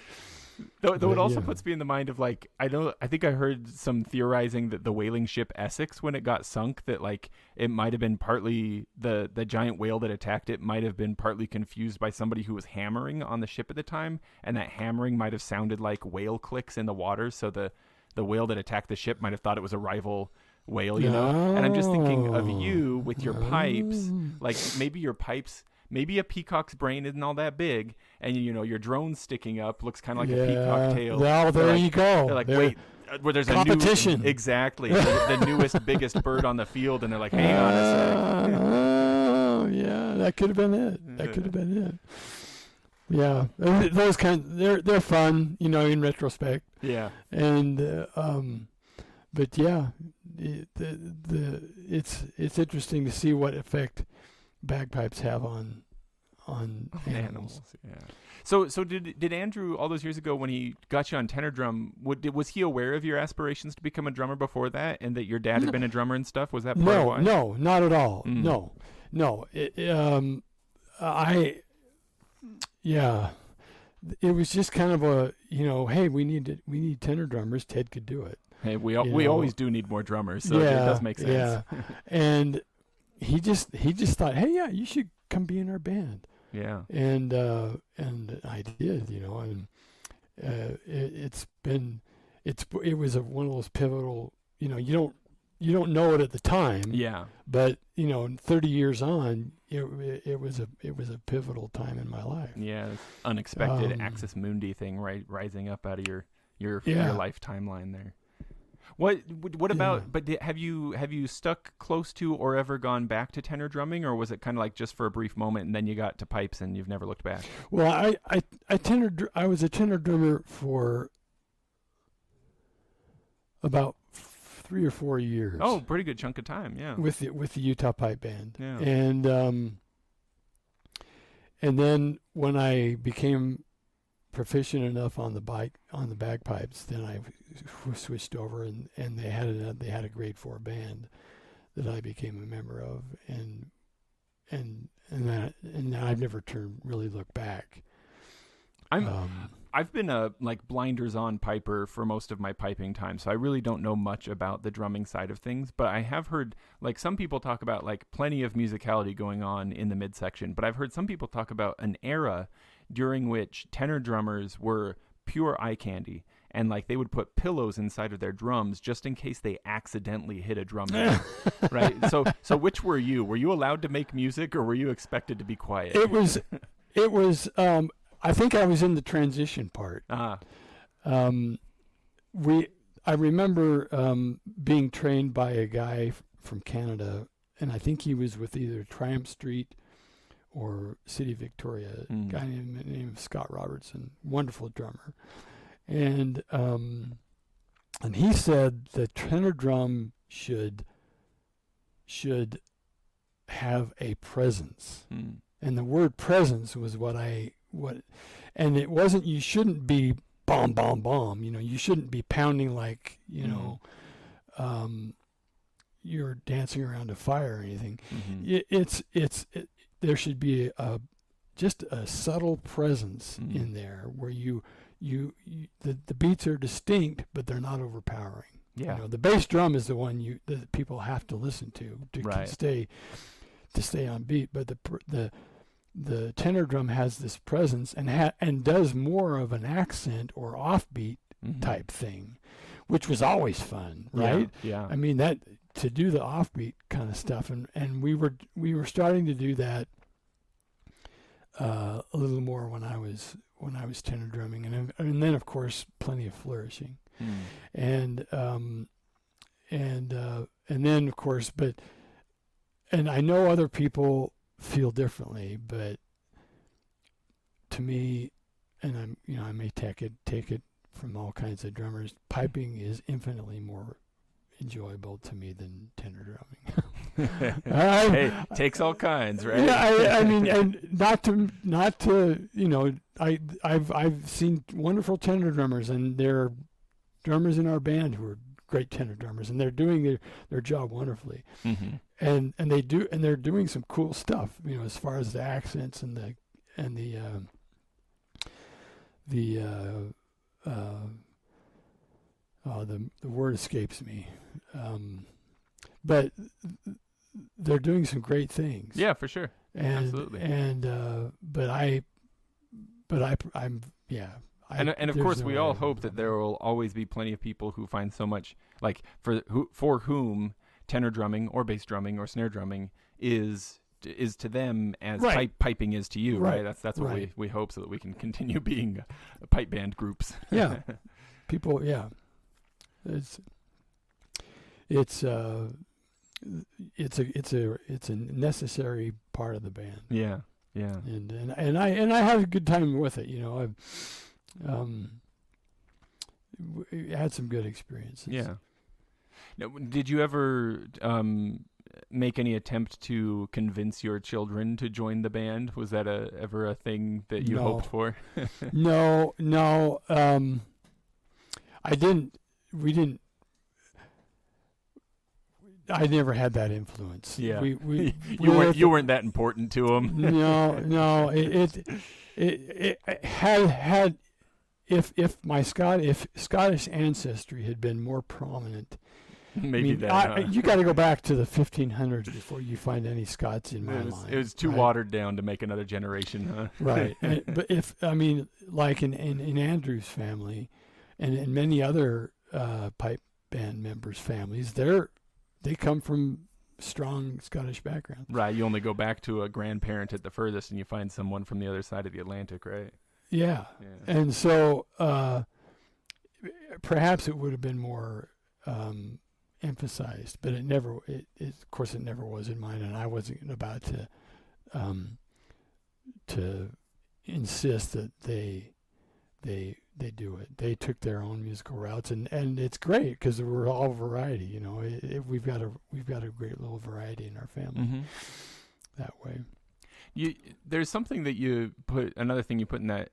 Though it also puts me in the mind of like I think I heard some theorizing that the whaling ship Essex, when it got sunk, that like it might have been partly the giant whale that attacked it might have been partly confused by somebody who was hammering on the ship at the time, and that hammering might have sounded like whale clicks in the water, so the whale that attacked the ship might have thought it was a rival whale, And I'm just thinking of you with your pipes, like maybe your pipes. Maybe a peacock's brain isn't all that big, and your drone's sticking up, looks kind of like a peacock tail. Well, there you go. They're like, wait, where there's competition. Exactly, the newest, biggest bird on the field, and they're like, hang on a sec. Oh, yeah, that could have been it. That could have been it. Yeah, those they're fun, in retrospect. Yeah. And but yeah, it's interesting to see what effect bagpipes have on animals. Yeah. So did Andrew all those years ago when he got you on tenor drum? Was he aware of your aspirations to become a drummer before that, and that your dad had been a drummer and stuff? Was that part of why? No, not at all. No. It was just kind of a hey, we need tenor drummers. Ted could do it. Hey, we always do need more drummers, so it does make sense. Yeah, and he just thought, hey, you should come be in our band. Yeah. And I did, and it was one of those pivotal, you don't know it at the time. Yeah. But 30 years on, it was a pivotal time in my life. Yeah, unexpected Axis Mundi thing, right, rising up out of your life timeline there. What about? Yeah. But have you stuck close to or ever gone back to tenor drumming, or was it kind of like just for a brief moment and then you got to pipes and you've never looked back? Well, I was a tenor drummer for about 3 or 4 years. Oh, pretty good chunk of time, yeah. With the Utah Pipe Band. Yeah. And then when I became proficient enough on the bagpipes, then I switched over, and they had a grade 4 band that I became a member of, and I've never really looked back. I've been a blinders on piper for most of my piping time, so I really don't know much about the drumming side of things, but I have heard some people talk about plenty of musicality going on in the midsection, but I've heard some people talk about an era during which tenor drummers were pure eye candy, and they would put pillows inside of their drums just in case they accidentally hit a drum nail. Right? So which were you? Were you allowed to make music, or were you expected to be quiet? It was I think I was in the transition part. Ah. I remember being trained by a guy from Canada, and I think he was with either Triumph Street or City Victoria, a guy named Scott Robertson, wonderful drummer. And he said the tenor drum should have a presence. And the word presence was and it wasn't, you shouldn't be bomb, bomb, bomb. You shouldn't be pounding you're dancing around a fire or anything. There should be just a subtle presence in there where the beats are distinct, but they're not overpowering. Yeah. The bass drum is the one that people have to listen to right. stay on beat, but the tenor drum has this presence and does more of an accent or offbeat type thing, which was always fun, right? Yeah. I mean, that to do the offbeat kind of stuff, and we were starting to do that a little more when I was tenor drumming, and then of course plenty of flourishing, and then of course, and I know other people feel differently, but to me, and I may take it from all kinds of drummers, piping is infinitely more enjoyable to me than tenor drumming. Hey, takes all kinds, right? Yeah, I mean, and not to I've seen wonderful tenor drummers, and there are drummers in our band who are great tenor drummers, and they're doing their job wonderfully. And they're doing some cool stuff, as far as the accents and the word escapes me, but they're doing some great things. Yeah, for sure. Absolutely. And and of course, we all hope that there will always be plenty of people who find so much, for whom tenor drumming or bass drumming or snare drumming is to them as piping is to you, right? That's what we hope, so that we can continue being pipe band groups. Yeah, people. Yeah, it's a necessary part of the band. Yeah. And I have a good time with it. I've had some good experiences. Yeah. Now, did you ever make any attempt to convince your children to join the band? Was that ever a thing that you hoped for? No. I didn't. We didn't. I never had that influence. Yeah. You weren't that important to them. No. It had if my Scottish ancestry had been more prominent. Maybe you got to go back to the 1500s before you find any Scots in my line. It was too watered down to make another generation, huh? Right. But in Andrew's family, and in many other pipe band members' families, they come from strong Scottish backgrounds. Right. You only go back to a grandparent at the furthest, and you find someone from the other side of the Atlantic, right? Yeah. And so perhaps it would have been more emphasized, but of course it never was in mine, and I wasn't about to insist that they do it. They took their own musical routes, and it's great because we're all variety. You know, we've got a great little variety in our family that way. There's something that another thing you put in that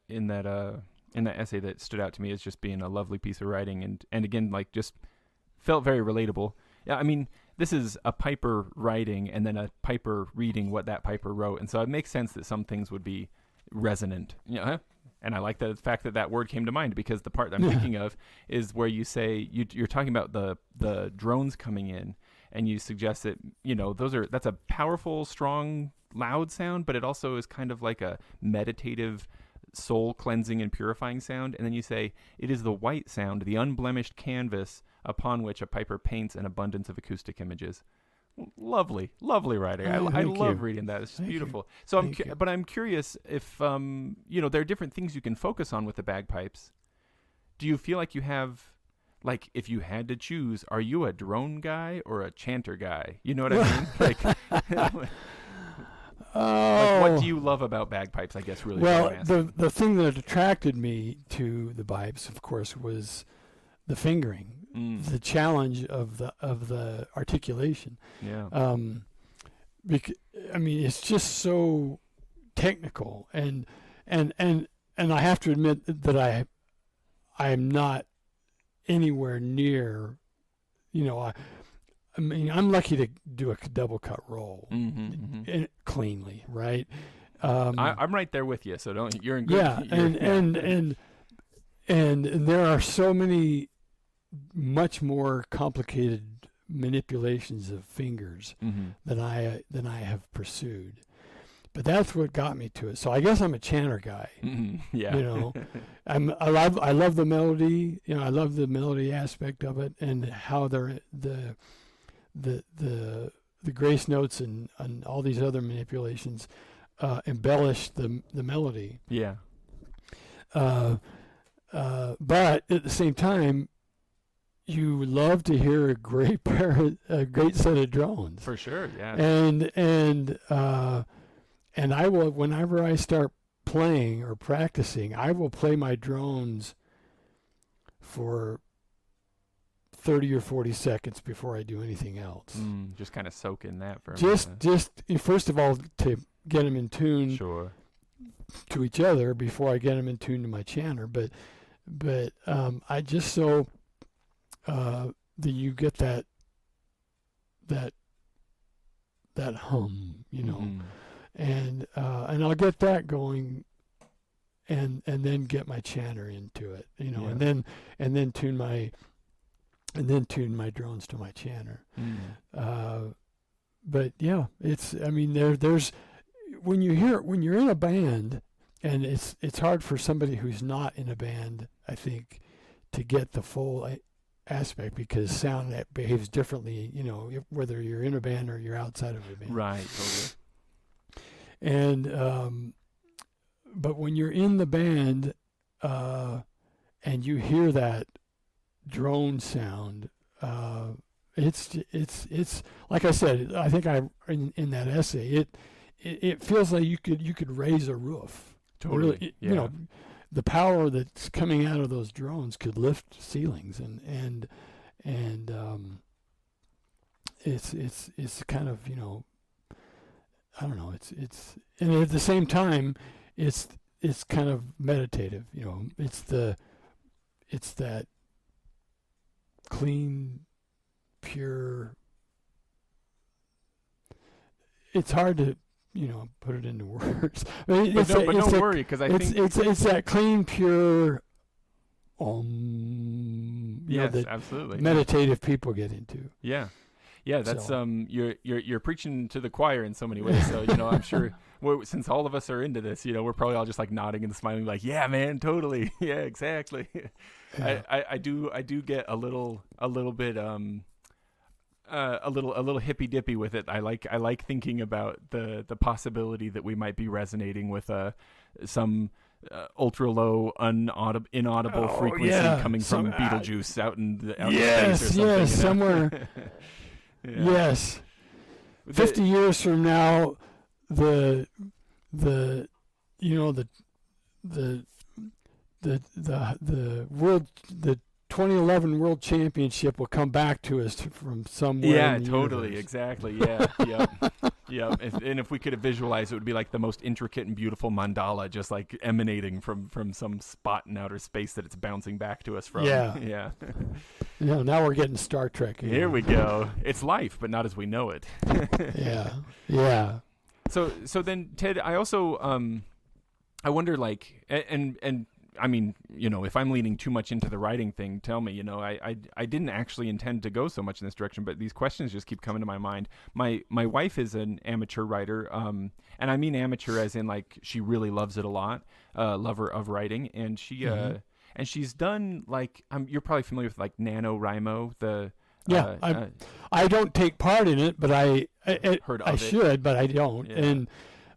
essay that stood out to me as just being a lovely piece of writing, and again, like, just felt very relatable. Yeah, I mean, this is a piper writing and then a piper reading what that piper wrote, and so it makes sense that some things would be resonant. Yeah, and I like the fact that word came to mind, because the part I'm thinking of is where you say you're talking about the drones coming in, and you suggest that, you know, that's a powerful, strong, loud sound, but it also is kind of like a meditative, soul cleansing and purifying sound. And then you say it is the white sound, the unblemished canvas upon which a piper paints an abundance of acoustic images. Lovely writing. I love reading that. It's just beautiful. So but I'm curious if you know, there are different things you can focus on with the bagpipes. Do you feel like you have, like, if you had to choose, are you a drone guy or a chanter guy? You know what I mean? Like, like, what do you love about bagpipes, I guess, really? Well, the thing that attracted me to the pipes, of course, was the fingering, the challenge of the articulation. Yeah. I mean, it's just so technical, and I have to admit that I am not anywhere near, you know, I mean, I'm lucky to do a double cut roll cleanly, right? I'm right there with you, so you're in good. Yeah, and there are so many much more complicated manipulations of fingers than I have pursued. But that's what got me to it. So I guess I'm a chanter guy. Yeah. You know, I love the melody. You know, I love the melody aspect of it, and how the grace notes and all these other manipulations embellish the melody. Yeah. But at the same time, you love to hear a great set of drones. For sure, yeah. And I will, whenever I start playing or practicing, I will play my drones for 30 or 40 seconds before I do anything else. Just kind of soak in that for a minute. Just first of all, to get them in tune to each other before I get them in tune to my chanter. But I just so that you get that hum, you know. And I'll get that going, and then get my chanter into it, you know, and then tune my drones to my chanter. But yeah, I mean, there's when you're in a band, and it's hard for somebody who's not in a band, I think, to get the full aspect, because sound that behaves differently, you know, whether you're in a band or you're outside of a band. Right. Totally. And but when you're in the band and you hear that drone sound, it's like I said, I think in that essay, it feels like you could raise a roof. Totally. Really, you know, the power that's coming out of those drones could lift ceilings, and it's kind of, you know, I don't know. It's and at the same time, it's kind of meditative. You know, it's that clean, pure. It's hard to, you know, put it into words. But don't worry, because I think it's that clean, pure. Yes, absolutely. Meditative people get into. Yeah. Yeah, that's you're preaching to the choir in so many ways. So, you know, I'm sure since all of us are into this, you know, we're probably all just like nodding and smiling, like, yeah, man, totally, yeah, exactly. Yeah. I do get a little bit a little hippy dippy with it. I like thinking about the possibility that we might be resonating with some ultra low inaudible frequency coming from Betelgeuse out in space or something. Yes, somewhere. Yes. 50 years from now, the 2011 World Championship will come back to us from somewhere. Yeah, in the totally, universe. exactly. Yeah, yeah. And if we could visualize, it would be like the most intricate and beautiful mandala, just like emanating from some spot in outer space that it's bouncing back to us from. Yeah. Yeah. Now we're getting Star Trek. Here we go. It's life, but not as we know it. Yeah. So then, Ted, I also I wonder, like, and I mean, if I'm leaning too much into the writing thing, tell me. I didn't actually intend to go so much in this direction, but these questions just keep coming to my mind. My wife is an amateur writer, and I mean amateur as in like she really loves it a lot, lover of writing, and she and she's done like you're probably familiar with like NaNoWriMo, the I don't take part in it, but I heard of I it. should, but I don't, and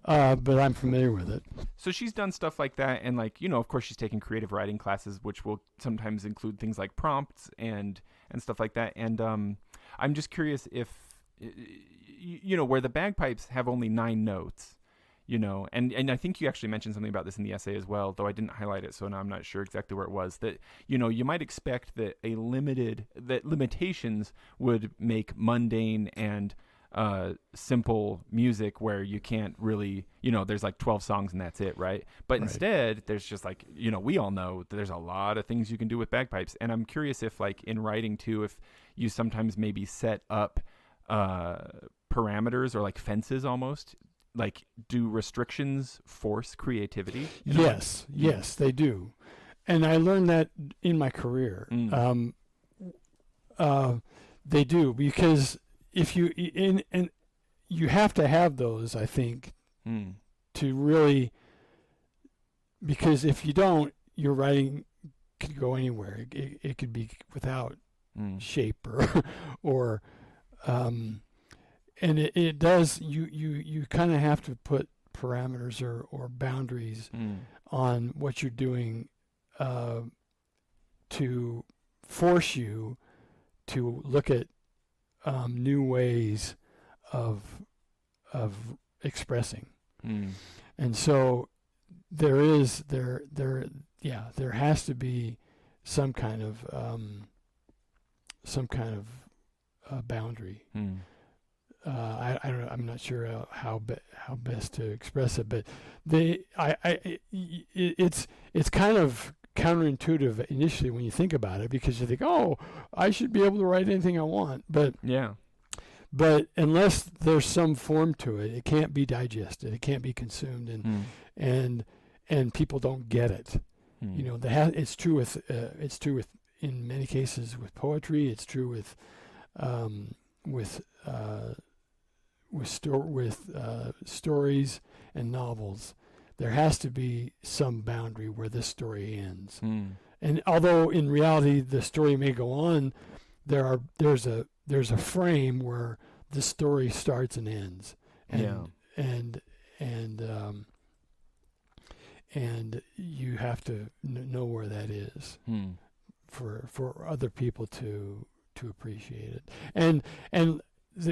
but I'm familiar with it. So she's done stuff like that, and like of course she's taken creative writing classes, which will sometimes include things like prompts and stuff like that. And I'm just curious if where the bagpipes have only 9 notes, and I think you actually mentioned something about this in the essay as well, though I didn't highlight it, so now I'm not sure exactly where it was. That you might expect that that limitations would make mundane and simple music where you can't really, there's like 12 songs and that's it, right? But instead, there's just like, we all know that there's a lot of things you can do with bagpipes. And I'm curious if like in writing too, if you sometimes maybe set up parameters or like fences almost, like do restrictions force creativity? Yes, they do. And I learned that in my career. They do, because if you and you have to have those, I think, to really, because if you don't, your writing could go anywhere. It could be without shape or and it does. You kind of have to put parameters or boundaries on what you're doing to force you to look at new ways of expressing, and so there has to be some kind of boundary. I don't know. I'm not sure how best to express it, but it's kind of counterintuitive initially when you think about it, because you think, oh, I should be able to write anything I want, but unless there's some form to it, it can't be digested, it can't be consumed, and people don't get it. It's true with in many cases with poetry. It's true with stories and novels. There has to be some boundary where this story ends. And although in reality the story may go on, there's a frame where the story starts and ends. And you have to know where that is for other people to appreciate it. And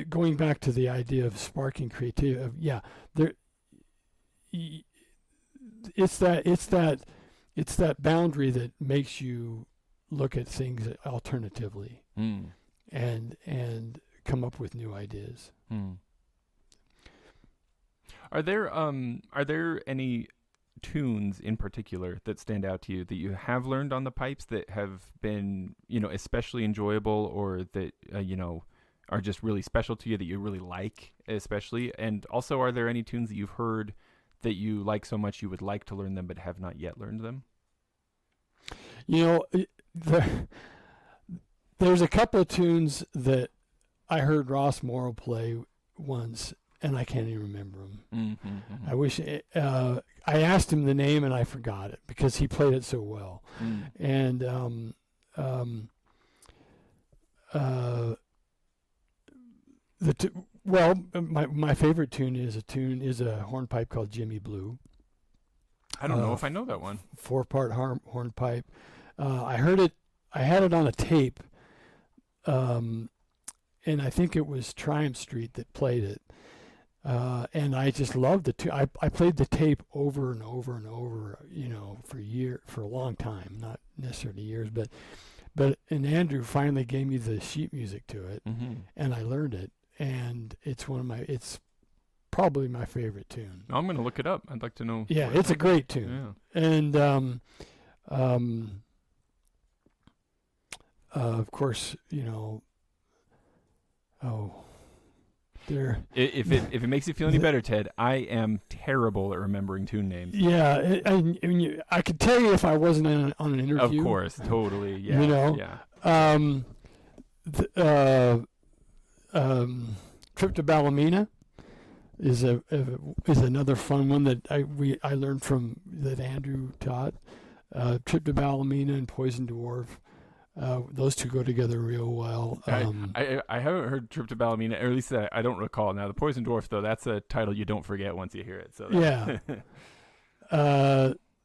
going back to the idea of sparking creativity, it's that boundary that makes you look at things alternatively and come up with new ideas. Are there any tunes in particular that stand out to you that you have learned on the pipes that have been especially enjoyable, or that are just really special to you, that you really like especially? And also, are there any tunes that you've heard that you like so much you would like to learn them but have not yet learned them? There's a couple of tunes that I heard Ross Morrow play once, and I can't even remember them. I wish I asked him the name and I forgot it because he played it so well. And my favorite tune is a hornpipe called Jimmy Blue. I don't know if I know that one. 4-part hornpipe. I had it on a tape, and I think it was Triumph Street that played it. And I just loved the tune. I played the tape over and over and over, for a long time, not necessarily years, and Andrew finally gave me the sheet music to it, and I learned it, and it's probably my favorite tune. I'm going to look it up. I'd like to know. Yeah, it's a great tune. Yeah. And of course, there. If it makes you feel any better, Ted, I am terrible at remembering tune names. Yeah, I could tell you if I wasn't on an interview. Of course, totally. Yeah. Trip to Ballymena is another fun one that I learned from that Andrew taught. Trip to Ballymena and Poison Dwarf. Those two go together real well. I haven't heard Trip to Ballymena, or at least I don't recall. Now, the Poison Dwarf, though, that's a title you don't forget once you hear it. So yeah.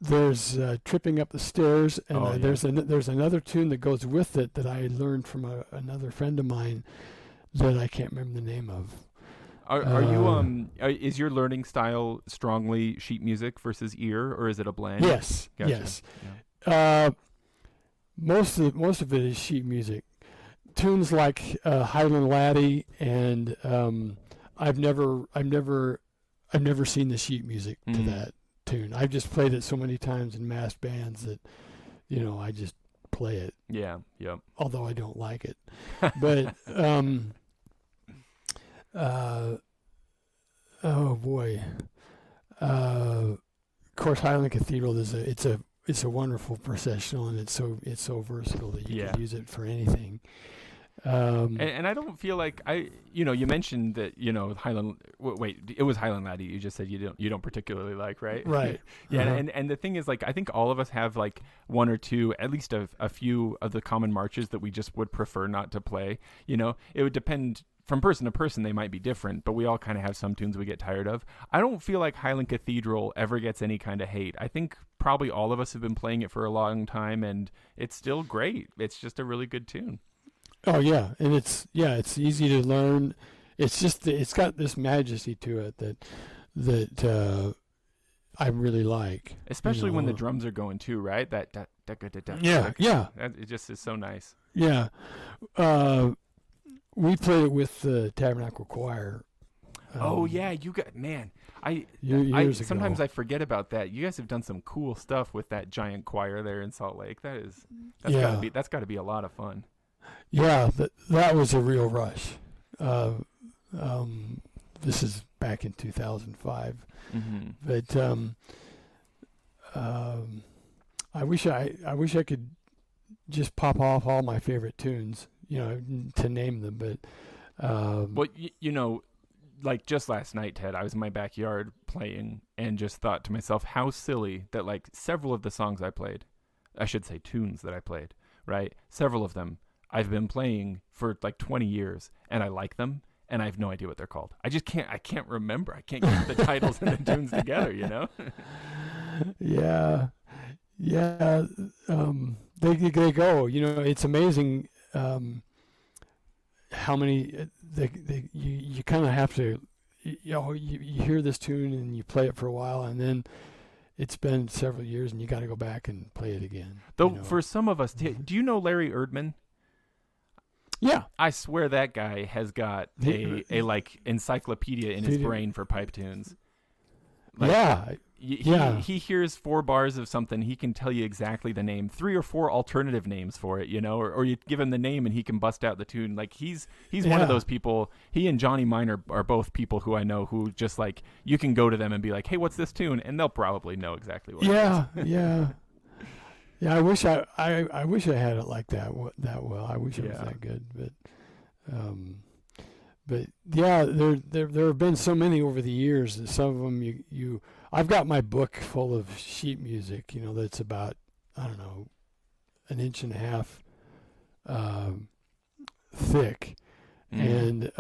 There's Tripping Up the Stairs, and there's another tune that goes with it that I learned from another friend of mine that I can't remember the name of. Are you is your learning style strongly sheet music versus ear, or is it a blend? Yes. Gotcha. Yes. Yeah. Most of it is sheet music. Tunes like Highland Laddie, and I've never seen the sheet music to that tune. I've just played it so many times in mass bands that I just play it. Yeah. Yep. Although I don't like it, but oh boy. Of course, Highland Cathedral it's a wonderful processional, and it's so versatile that you can use it for anything. And I don't feel like you mentioned that Highland. Wait, it was Highland Laddie. You just said you don't particularly like, right? Right. Yeah. And the thing is, like, I think all of us have like one or two, at least a few of the common marches that we just would prefer not to play. It would depend. From person to person, they might be different, but we all kind of have some tunes we get tired of. I don't feel like Highland Cathedral ever gets any kind of hate. I think probably all of us have been playing it for a long time, and it's still great. It's just a really good tune. Oh yeah, and it's easy to learn. It's just it's got this majesty to it that I really like. Especially when the drums are going too, right? That yeah. It just is so nice. Yeah. We played it with the Tabernacle Choir. You got years ago. Sometimes I forget about that. You guys have done some cool stuff with that giant choir there in Salt Lake. That's got to be a lot of fun. Yeah, that was a real rush. This is back in 2005, but I wish I could just pop off all my favorite tunes. To name them, but like just last night, Ted, I was in my backyard playing and just thought to myself, how silly that like several of the songs I played, I should say tunes that I played, right? Several of them I've been playing for like 20 years, and I like them, and I have no idea what they're called. I can't remember. I can't get the titles and the tunes together, Yeah. They go. It's amazing. How many you kind of have to you hear this tune and you play it for a while, and then it's been several years and you got to go back and play it again. Though for some of us, do you know Larry Erdman? Yeah, I swear that guy has got a like encyclopedia in his brain for pipe tunes. Like, he hears 4 bars of something, he can tell you exactly the name, 3 or 4 alternative names for it, or you give him the name and he can bust out the tune. Like he's one of those people. He and Johnny Miner are both people who I know who just like you can go to them and be like, hey, what's this tune? And they'll probably know exactly what it is. Yeah, I wish I had it like that well. I wish it was that good, but yeah, there have been so many over the years, and some of them I've got my book full of sheet music, that's about, I don't know, 1.5 inches thick, and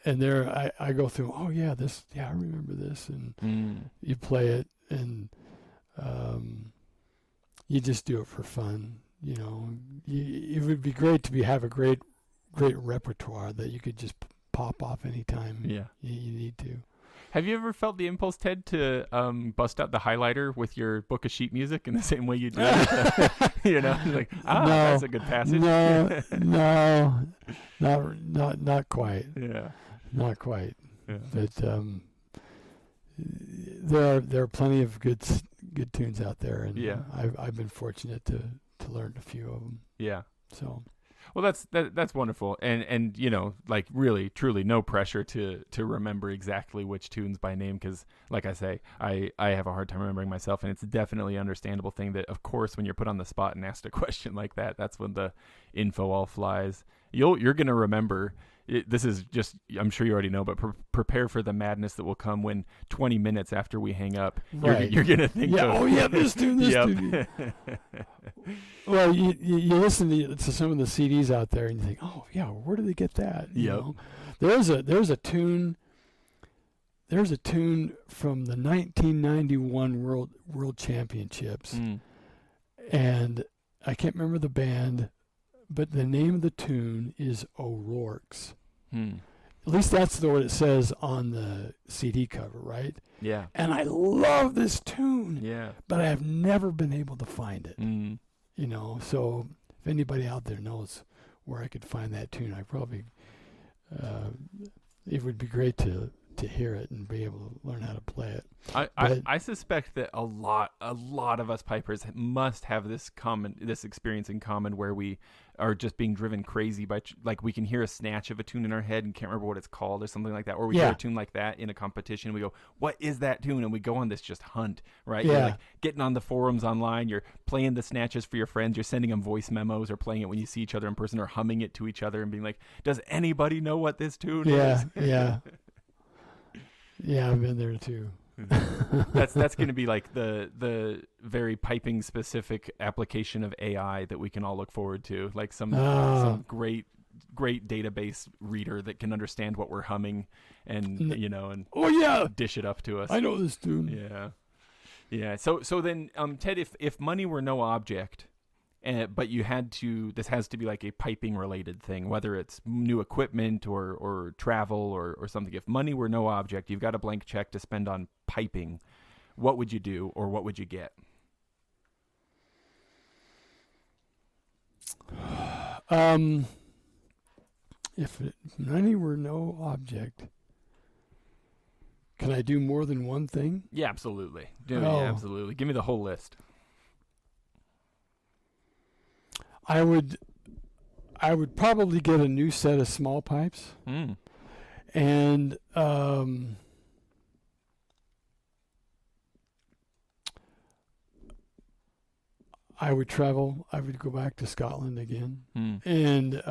and there I go through. Oh yeah, I remember this, and you play it, and you just do it for fun. You know, it would be great to have a great repertoire that you could just pop off anytime you need to. Have you ever felt the impulse, Ted, to bust out the highlighter with your book of sheet music in the same way you do? You know, like, no, that's a good passage. No, not quite. Yeah, not quite. Yeah. But there are plenty of good tunes out there, and I've been fortunate to learn a few of them. Yeah. So. Well, that's wonderful, and you know, like really, truly, no pressure to remember exactly which tunes by name, because, like I say, I have a hard time remembering myself, and it's definitely an understandable thing that, of course, when you're put on the spot and asked a question like that, that's when the info all flies. You're gonna remember. This is just, I'm sure you already know, but prepare for the madness that will come when 20 minutes after we hang up, you're going to think of... this tune. Well, you listen to some of the CDs out there and you think, oh, yeah, where did they get that? You know? There's a tune from the 1991 World Championships, and I can't remember the band, but the name of the tune is O'Rourke's. At least that's what it says on the CD cover, right? Yeah. And I love this tune. Yeah. But I have never been able to find it. You know, so if anybody out there knows where I could find that tune, I probably it would be great to hear it and be able to learn how to play it. I suspect that a lot of us pipers must have this experience in common, where we are just being driven crazy by, like, we can hear a snatch of a tune in our head and can't remember what it's called or something like that, or we hear a tune like that in a competition and we go, what is that tune? And we go on this just hunt, right? You're like getting on the forums online, you're playing the snatches for your friends, you're sending them voice memos or playing it when you see each other in person, or humming it to each other and being like, does anybody know what this tune is? Yeah, I've been there too. That's going to be like the very piping specific application of AI that we can all look forward to, like some great database reader that can understand what we're humming and dish it up to us. I know this tune. Yeah. So then, Ted, if money were no object, but you had to, this has to be like a piping related thing, whether it's new equipment or travel or something. If money were no object, you've got a blank check to spend on piping, what would you do, or what would you get? If money were no object, can I do more than one thing? Yeah, absolutely. Yeah, absolutely. Give me the whole list. I would probably get a new set of small pipes, and I would travel. I would go back to Scotland again, and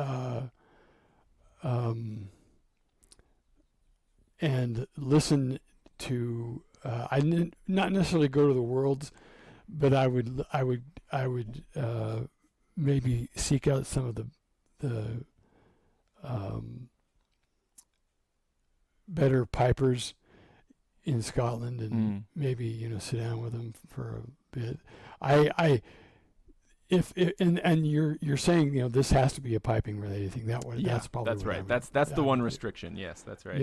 listen to. I didn't not necessarily go to the Worlds, but I would maybe seek out some of the better pipers in Scotland, and maybe sit down with them for a bit. And you're saying this has to be a piping related thing. That's probably right. That's the one restriction. Yes, that's right.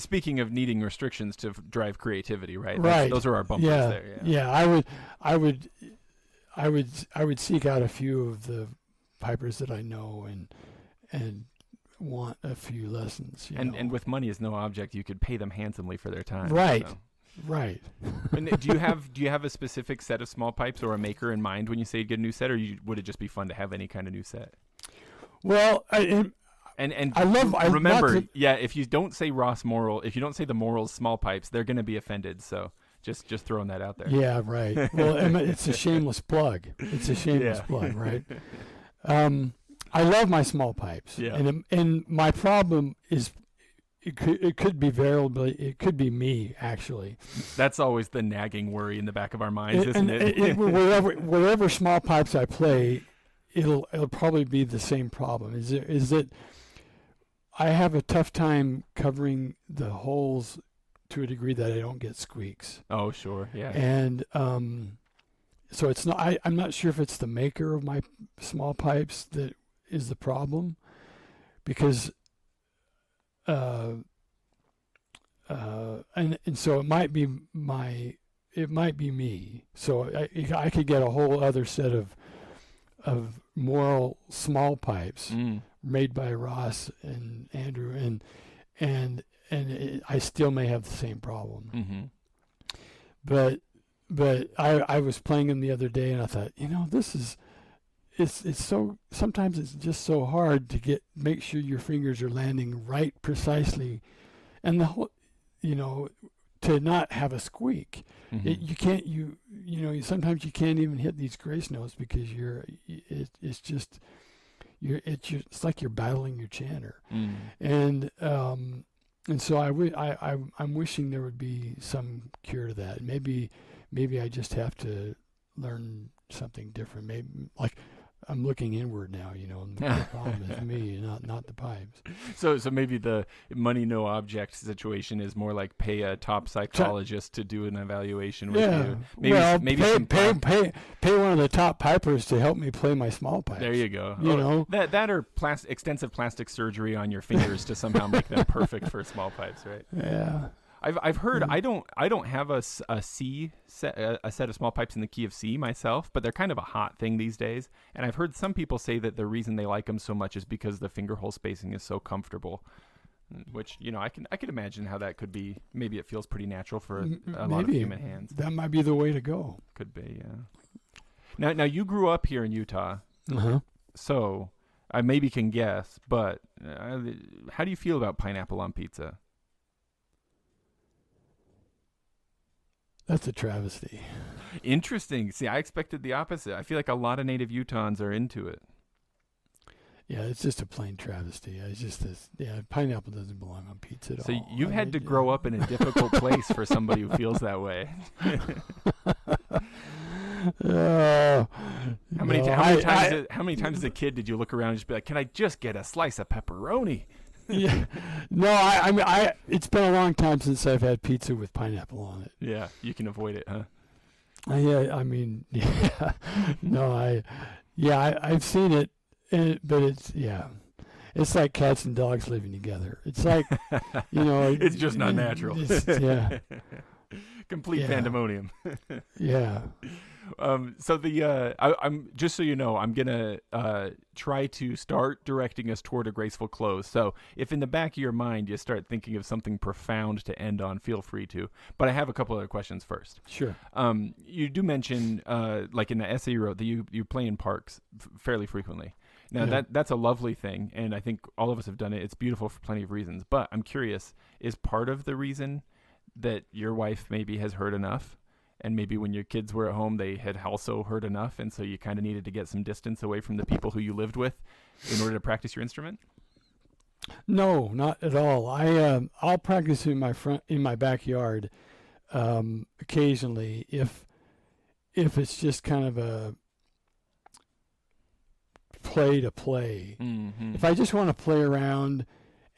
Speaking of needing restrictions to drive creativity, right? Right. Those are our bumpers there. Yeah. I would seek out a few of the pipers that I know and want a few lessons. And with money as no object, you could pay them handsomely for their time. Right. So. Right. And do you have a specific set of small pipes or a maker in mind when you say you'd get a new set, or would it just be fun to have any kind of new set? Well, remember, if you don't say Ross Morrill, if you don't say the Morrill's small pipes, they're going to be offended. So just throwing that out there. Yeah, right. Well, it's a shameless plug. Plug, right? I love my small pipes. Yeah. And my problem is it could be variable. It could be me, actually. That's always the nagging worry in the back of our minds, isn't it? Whatever small pipes I play, it'll probably be the same problem. Is that I have a tough time covering the holes to a degree that I don't get squeaks. Oh, sure, yeah. And so it's not. I'm not sure if it's the maker of my small pipes that is the problem, because and so it might be me. So I could get a whole other set of more small pipes made by Ross and Andrew, and I still may have the same problem. Mm-hmm. But I was playing them the other day, and I thought, this is it's so, sometimes it's just so hard to make sure your fingers are landing right precisely, and the whole, to not have a squeak. Mm-hmm. You can't, sometimes you can't even hit these grace notes because it's like you're battling your chanter. And so I'm wishing there would be some cure to that. Maybe I just have to learn something different. Maybe, like, I'm looking inward now, and the problem is me, not the pipes. So maybe the money no object situation is more like pay a top psychologist to do an evaluation with you. Maybe pay one of the top pipers to help me play my small pipes. There you go. That or extensive plastic surgery on your fingers to somehow make them perfect for small pipes, right? Yeah. I've heard. I don't have a C set, a set of small pipes in the key of C myself, but they're kind of a hot thing these days. And I've heard some people say that the reason they like them so much is because the finger hole spacing is so comfortable. Which, I can imagine how that could be. Maybe it feels pretty natural for a lot of human hands. That might be the way to go. Could be, yeah. Now you grew up here in Utah, so I maybe can guess, but how do you feel about pineapple on pizza? That's a travesty. Interesting. See, I expected the opposite. I feel like a lot of native Utahns are into it. Yeah, it's just a plain travesty. It's just this. Yeah, pineapple doesn't belong on pizza at all. So you've had to grow up in a difficult place for somebody who feels that way. How many times as a kid did you look around and just be like, "Can I just get a slice of pepperoni?" Yeah, no, I mean, it's been a long time since I've had pizza with pineapple on it. Yeah, you can avoid it, huh? Yeah, I mean, yeah, no, I've seen it, but it's like cats and dogs living together. It's like, it's just not natural. Yeah, complete pandemonium. Yeah. So I'm just so you know, I'm gonna try to start directing us toward a graceful close. So if in the back of your mind you start thinking of something profound to end on, feel free to. But I have a couple other questions first. Sure. You do mention, like in the essay you wrote, that you play in parks fairly frequently. Now that's a lovely thing, and I think all of us have done it. It's beautiful for plenty of reasons. But I'm curious, is part of the reason that your wife maybe has heard enough? And maybe when your kids were at home, they had also heard enough, and so you kind of needed to get some distance away from the people who you lived with in order to practice your instrument? No, not at all. I'll practice in my backyard occasionally if it's just kind of a play to play. Mm-hmm. If I just want to play around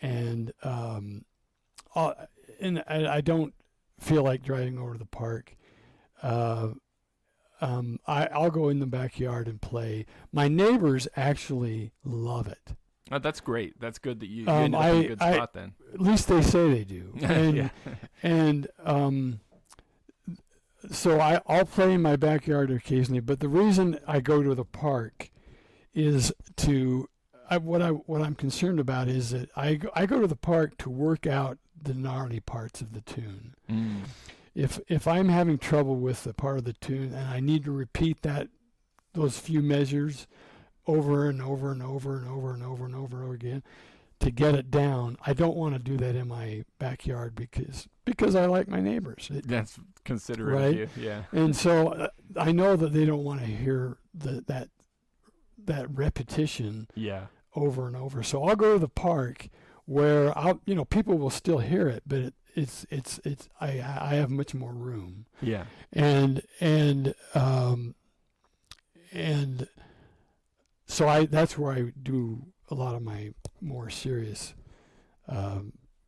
and I don't feel like driving over to the park, I'll go in the backyard and play. My neighbors actually love it. Oh, that's great. That's good that you ended up in a good spot then. At least they say they do. And, yeah. And so I'll play in my backyard occasionally. But the reason I go to the park is what I'm concerned about is that I go to the park to work out the gnarly parts of the tune. Mm. If I'm having trouble with the part of the tune and I need to repeat those few measures over and over and over and over and over and over again to get it down, I don't want to do that in my backyard because I like my neighbors. That's considerate right? of you, yeah. And so I know that they don't want to hear that repetition over and over. So I'll go to the park where people will still hear it, but I have much more room. Yeah. And so that's where I do a lot of my more serious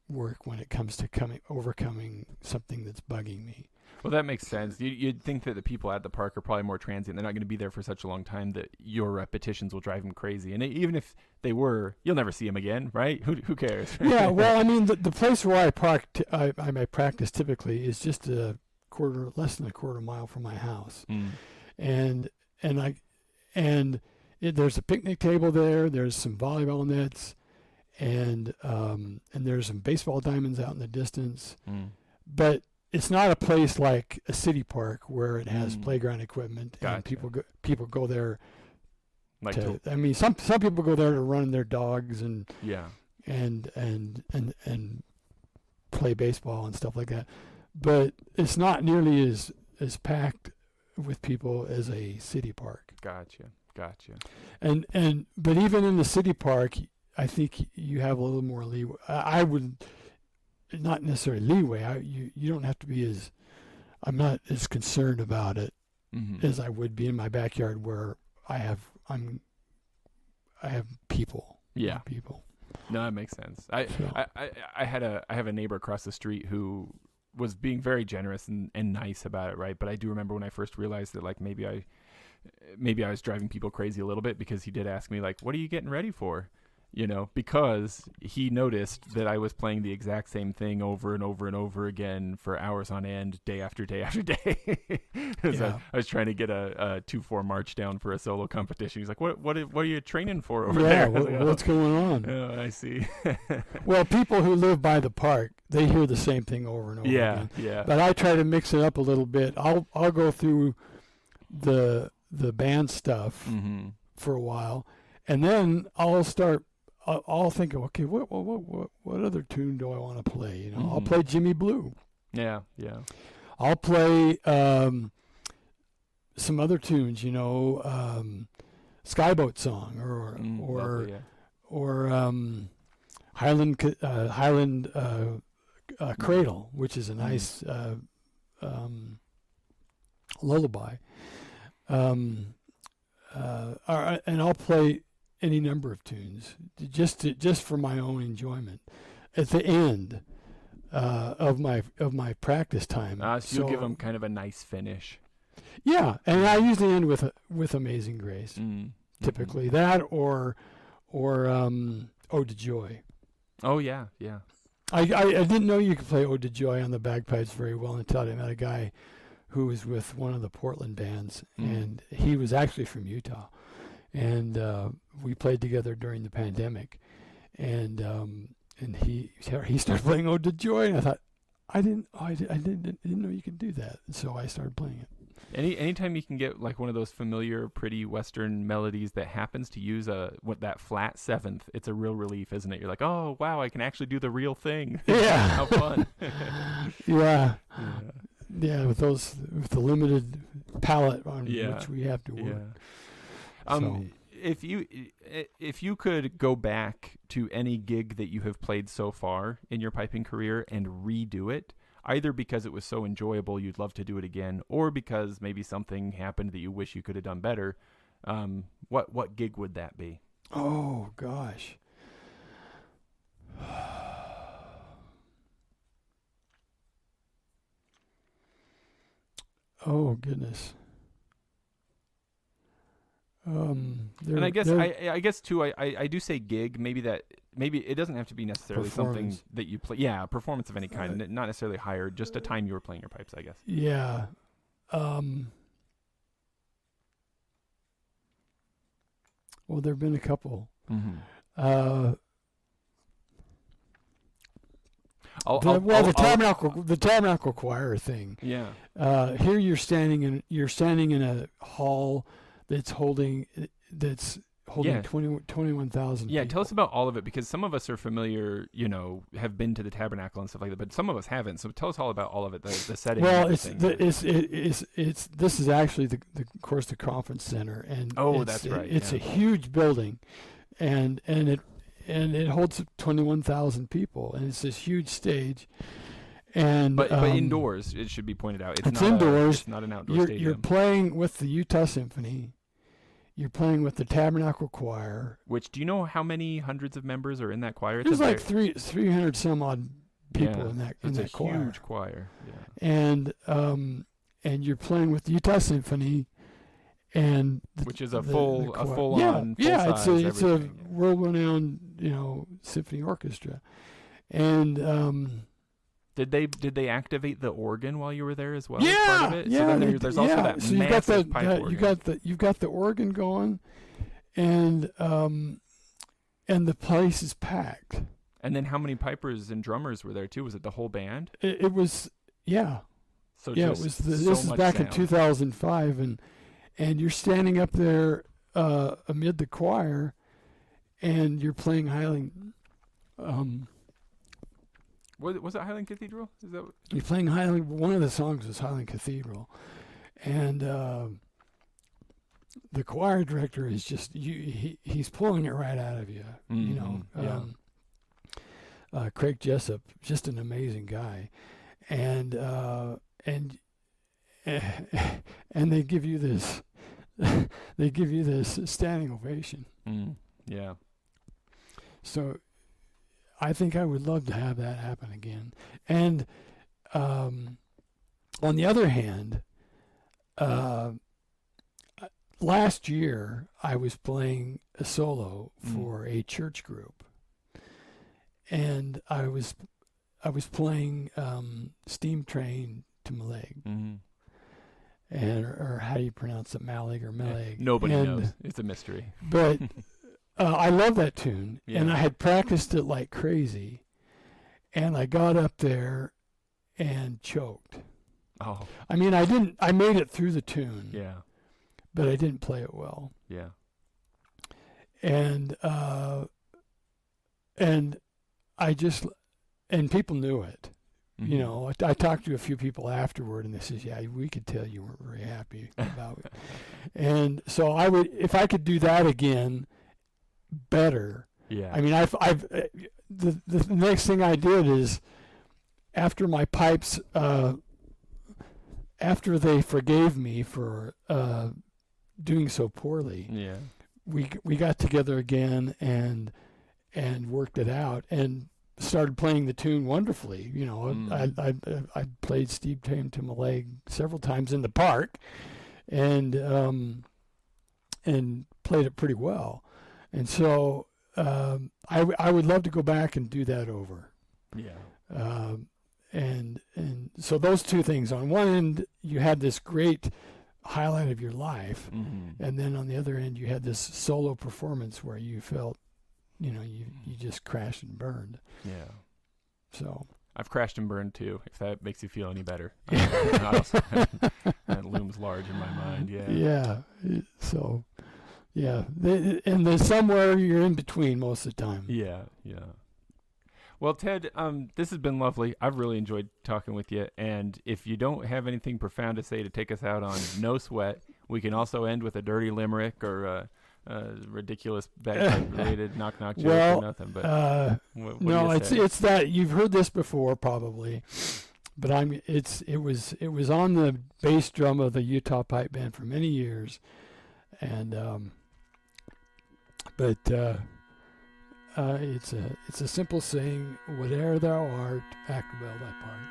work when it comes to overcoming something that's bugging me. Well, that makes sense. You'd think that the people at the park are probably more transient. They're not going to be there for such a long time that your repetitions will drive them crazy. And even if they were, you'll never see them again, right? Who cares? Yeah, well, I mean, the place where I practice typically is just less than a quarter mile from my house, and there's a picnic table there. There's some volleyball nets, and there's some baseball diamonds out in the distance, but it's not a place like a city park where it has playground equipment and people go there. I mean, some people go there to run their dogs and play baseball and stuff like that, but it's not nearly as packed with people as a city park. Gotcha. But even in the city park, I think you have a little more leeway. I would. Not necessarily leeway. You don't have to be I'm not as concerned about it as I would be in my backyard where I have people. Yeah. People. No, that makes sense. I have a neighbor across the street who was being very generous and nice about it, right? But I do remember when I first realized that like maybe I was driving people crazy a little bit, because he did ask me like, "What are you getting ready for?" Because he noticed that I was playing the exact same thing over and over and over again for hours on end, day after day after day. I was trying to get a 2/4 march down for a solo competition. He's like, "What are you training for over there?" What's going on? Oh, I see. Well, people who live by the park, they hear the same thing over and over again. Yeah. But I try to mix it up a little bit. I'll go through the band stuff for a while, and then I'll think, okay, what other tune do I want to play? I'll play Jimmy Blue. Yeah. I'll play some other tunes, Skyboat Song or Highland Cradle, which is a nice lullaby. And I'll play any number of tunes just for my own enjoyment at the end of my practice time. So you'll give them kind of a nice finish. Yeah, and I usually end with Amazing Grace, typically that or Ode to Joy. Oh yeah. I didn't know you could play Ode to Joy on the bagpipes very well until I met a guy who was with one of the Portland bands, and he was actually from Utah. And we played together during the pandemic, and he started playing Ode to Joy, and I thought, I didn't know you could do that, and so I started playing it. Anytime you can get like one of those familiar, pretty Western melodies that happens to use that flat seventh, it's a real relief, isn't it? You're like, oh wow, I can actually do the real thing. Yeah, how fun. Yeah, with the limited palette on which we have to work. Yeah. If you could go back to any gig that you have played so far in your piping career and redo it, either because it was so enjoyable you'd love to do it again, or because maybe something happened that you wish you could have done better, what gig would that be? Oh gosh. Oh goodness. And I guess too, I do say gig. Maybe it doesn't have to be necessarily something that you play. Yeah, performance of any kind, not necessarily hired. Just a time you were playing your pipes, I guess. Yeah. Well, there've been a couple. Mm-hmm. The tabernacle choir thing. Yeah. Here you're standing in a hall that's holding 21,000 Yeah, people. tell us about all of it, because some of us are familiar, have been to the tabernacle and stuff like that, but some of us haven't. So tell us all about all of it, the setting. Well, this is actually the conference center, and that's right. It's a huge building, and it holds 21,000 people, and it's this huge stage. And but indoors, it should be pointed out. It's not indoors. It's not an outdoor stadium. You're playing with the Utah Symphony, you're playing with the Tabernacle Choir. Which, do you know how many hundreds of members are in that choir? There's like 300 some odd people in that it's choir. It's a huge choir. Yeah. And you're playing with the Utah Symphony, and which is a full on it's a world-renowned symphony orchestra, and did they activate the organ while you were there as well? Yeah, as part of it? Yeah. So then there's also that so massive pipe organ. You've got the organ going, and the place is packed. And then how many pipers and drummers were there too? Was it the whole band? It was So it was. This is back in 2005, and you're standing up there amid the choir, and you're playing Highland. Was it Highland Cathedral? Is that you're playing Highland? One of the songs was Highland Cathedral, and the choir director is just he's pulling it right out of you. Mm-hmm. Craig Jessup, just an amazing guy, and they give you this standing ovation. Yeah. So I think I would love to have that happen again. And on the other hand, last year I was playing a solo for a church group, and I was playing Steam Train to Maleg. Mm-hmm. And or how do you pronounce it, Maleg or Meleg? Nobody knows. It's a mystery. But I love that tune, and Yeah. I had practiced it like crazy, and I got up there and choked. Oh. I mean, I made it through the tune, Yeah. but I didn't play it well. Yeah. And I just, and people knew it. Mm-hmm. I talked to a few people afterward, and they said, "Yeah, we could tell you weren't very happy about it." And so I would, if I could do that again, better. Yeah. I mean, the next thing I did is, after my pipes, after they forgave me for doing so poorly, Yeah. we got together again and worked it out and started playing the tune wonderfully. I played Steve Train to my leg several times in the park, and played it pretty well. And so I would love to go back and do that over. Yeah. And so those two things. On one end, you had this great highlight of your life, and then on the other end, you had this solo performance where you felt, you just crashed and burned. Yeah. So I've crashed and burned too, if that makes you feel any better. That looms large in my mind. Yeah. Yeah. So, yeah. And there's somewhere you're in between most of the time. Yeah. Yeah. Well, Ted, this has been lovely. I've really enjoyed talking with you. And if you don't have anything profound to say to take us out on No Sweat, we can also end with a dirty limerick or ridiculous bagpipe-related knock-knock joke or nothing. But what no, do you say? it's that you've heard this before probably, but it was on the bass drum of the Utah Pipe Band for many years, and it's a simple saying: "Whate'er thou art, act well thy part."